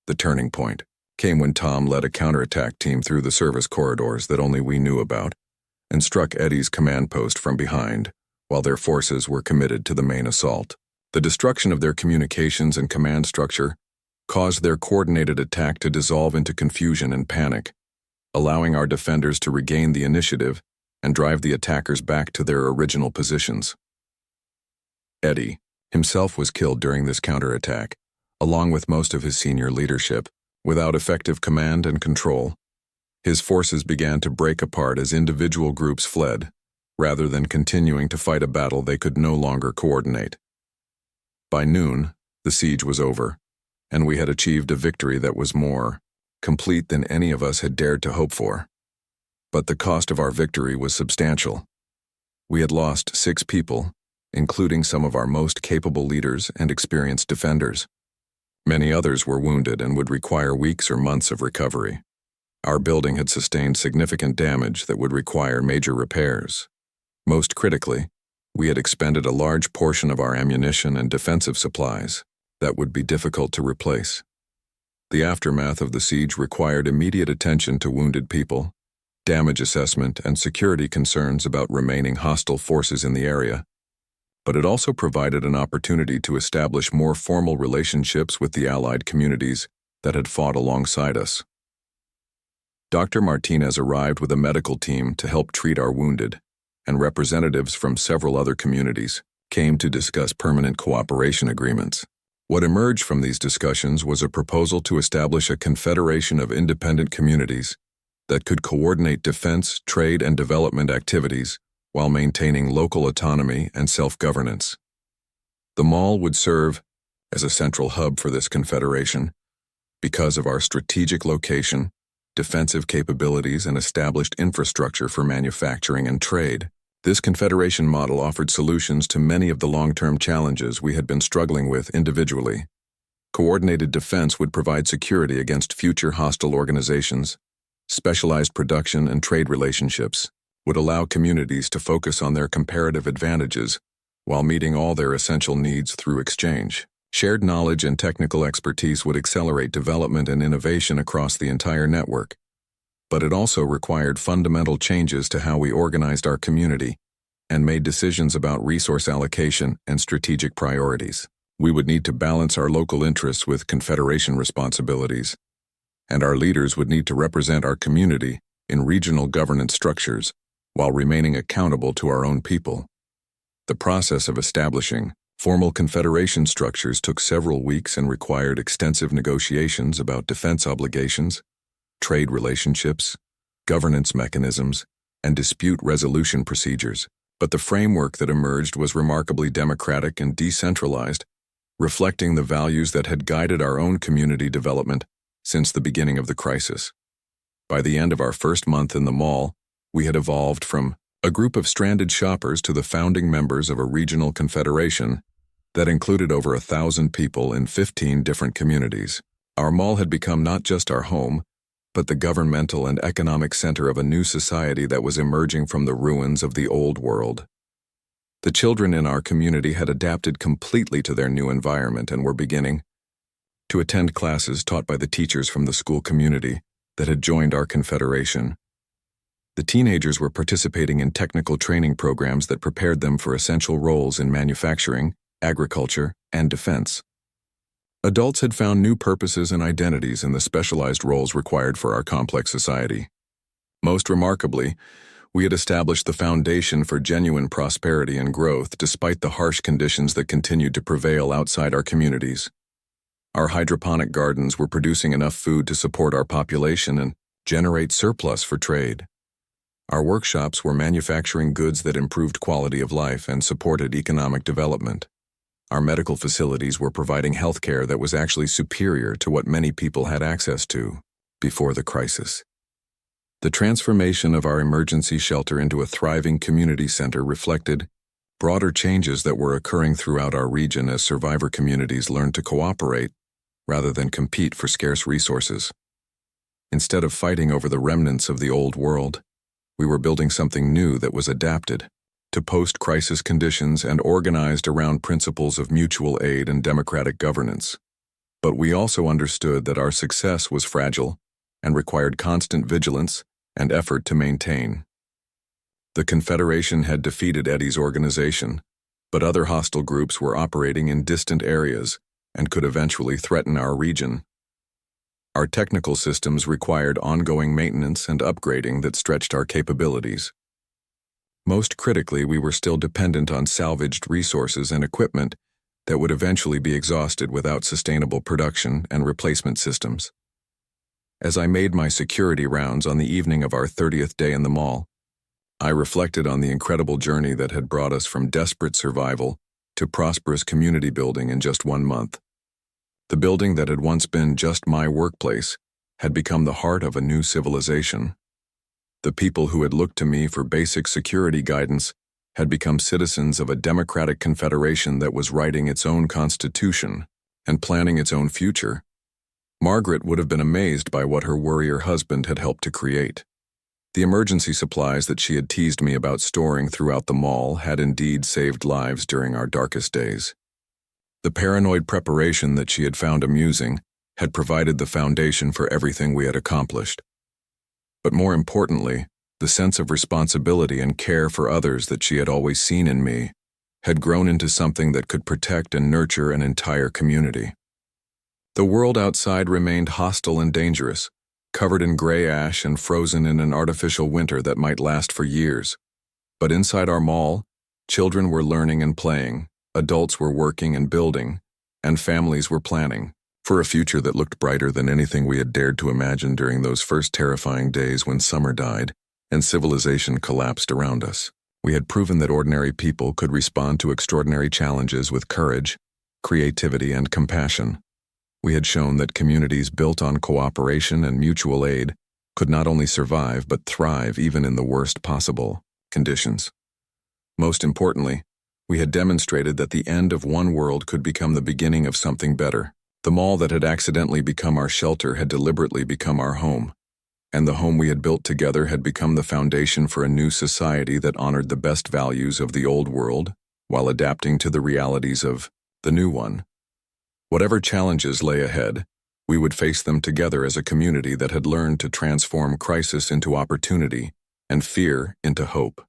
Speaker 1: The turning point came when Tom led a counterattack team through the service corridors that only we knew about and struck Eddie's command post from behind, while their forces were committed to the main assault. The destruction of their communications and command structure caused their coordinated attack to dissolve into confusion and panic, allowing our defenders to regain the initiative and drive the attackers back to their original positions. Eddie himself was killed during this counterattack, along with most of his senior leadership. Without effective command and control, his forces began to break apart as individual groups fled, rather than continuing to fight a battle they could no longer coordinate. By noon, the siege was over, and we had achieved a victory that was more complete than any of us had dared to hope for. But the cost of our victory was substantial. We had lost 6 people, including some of our most capable leaders and experienced defenders. Many others were wounded and would require weeks or months of recovery. Our building had sustained significant damage that would require major repairs. Most critically, we had expended a large portion of our ammunition and defensive supplies that would be difficult to replace. The aftermath of the siege required immediate attention to wounded people, damage assessment, and security concerns about remaining hostile forces in the area. But it also provided an opportunity to establish more formal relationships with the allied communities that had fought alongside us. Dr. Martinez arrived with a medical team to help treat our wounded, and representatives from several other communities came to discuss permanent cooperation agreements. What emerged from these discussions was a proposal to establish a confederation of independent communities that could coordinate defense, trade, and development activities while maintaining local autonomy and self-governance. The mall would serve as a central hub for this confederation because of our strategic location, defensive capabilities, and established infrastructure for manufacturing and trade. This confederation model offered solutions to many of the long-term challenges we had been struggling with individually. Coordinated defense would provide security against future hostile organizations. Specialized production and trade relationships would allow communities to focus on their comparative advantages while meeting all their essential needs through exchange. Shared knowledge and technical expertise would accelerate development and innovation across the entire network. But it also required fundamental changes to how we organized our community and made decisions about resource allocation and strategic priorities. We would need to balance our local interests with Confederation responsibilities, and our leaders would need to represent our community in regional governance structures while remaining accountable to our own people. The process of establishing formal Confederation structures took several weeks and required extensive negotiations about defense obligations, trade relationships, governance mechanisms, and dispute resolution procedures. But the framework that emerged was remarkably democratic and decentralized, reflecting the values that had guided our own community development since the beginning of the crisis. By the end of our first month in the mall, we had evolved from a group of stranded shoppers to the founding members of a regional confederation that included over 1,000 people in 15 different communities. Our mall had become not just our home, but the governmental and economic center of a new society that was emerging from the ruins of the old world. The children in our community had adapted completely to their new environment and were beginning to attend classes taught by the teachers from the school community that had joined our confederation. The teenagers were participating in technical training programs that prepared them for essential roles in manufacturing, agriculture, and defense. Adults had found new purposes and identities in the specialized roles required for our complex society. Most remarkably, we had established the foundation for genuine prosperity and growth despite the harsh conditions that continued to prevail outside our communities. Our hydroponic gardens were producing enough food to support our population and generate surplus for trade. Our workshops were manufacturing goods that improved quality of life and supported economic development. Our medical facilities were providing health care that was actually superior to what many people had access to before the crisis. The transformation of our emergency shelter into a thriving community center reflected broader changes that were occurring throughout our region as survivor communities learned to cooperate rather than compete for scarce resources. Instead of fighting over the remnants of the old world, we were building something new that was adapted to post-crisis conditions and organized around principles of mutual aid and democratic governance. But we also understood that our success was fragile and required constant vigilance and effort to maintain. The Confederation had defeated Eddie's organization, but other hostile groups were operating in distant areas and could eventually threaten our region. Our technical systems required ongoing maintenance and upgrading that stretched our capabilities. Most critically, we were still dependent on salvaged resources and equipment that would eventually be exhausted without sustainable production and replacement systems. As I made my security rounds on the evening of our 30th day in the mall, I reflected on the incredible journey that had brought us from desperate survival to prosperous community building in just 1 month. The building that had once been just my workplace had become the heart of a new civilization. The people who had looked to me for basic security guidance had become citizens of a democratic confederation that was writing its own constitution and planning its own future. Margaret would have been amazed by what her warrior husband had helped to create. The emergency supplies that she had teased me about storing throughout the mall had indeed saved lives during our darkest days. The paranoid preparation that she had found amusing had provided the foundation for everything we had accomplished. But more importantly, the sense of responsibility and care for others that she had always seen in me had grown into something that could protect and nurture an entire community. The world outside remained hostile and dangerous, covered in gray ash and frozen in an artificial winter that might last for years. But inside our mall, children were learning and playing, adults were working and building, and families were planning for a future that looked brighter than anything we had dared to imagine during those first terrifying days when summer died and civilization collapsed around us. We had proven that ordinary people could respond to extraordinary challenges with courage, creativity, and compassion. We had shown that communities built on cooperation and mutual aid could not only survive but thrive even in the worst possible conditions. Most importantly, we had demonstrated that the end of one world could become the beginning of something better. The mall that had accidentally become our shelter had deliberately become our home, and the home we had built together had become the foundation for a new society that honored the best values of the old world while adapting to the realities of the new one. Whatever challenges lay ahead, we would face them together as a community that had learned to transform crisis into opportunity and fear into hope.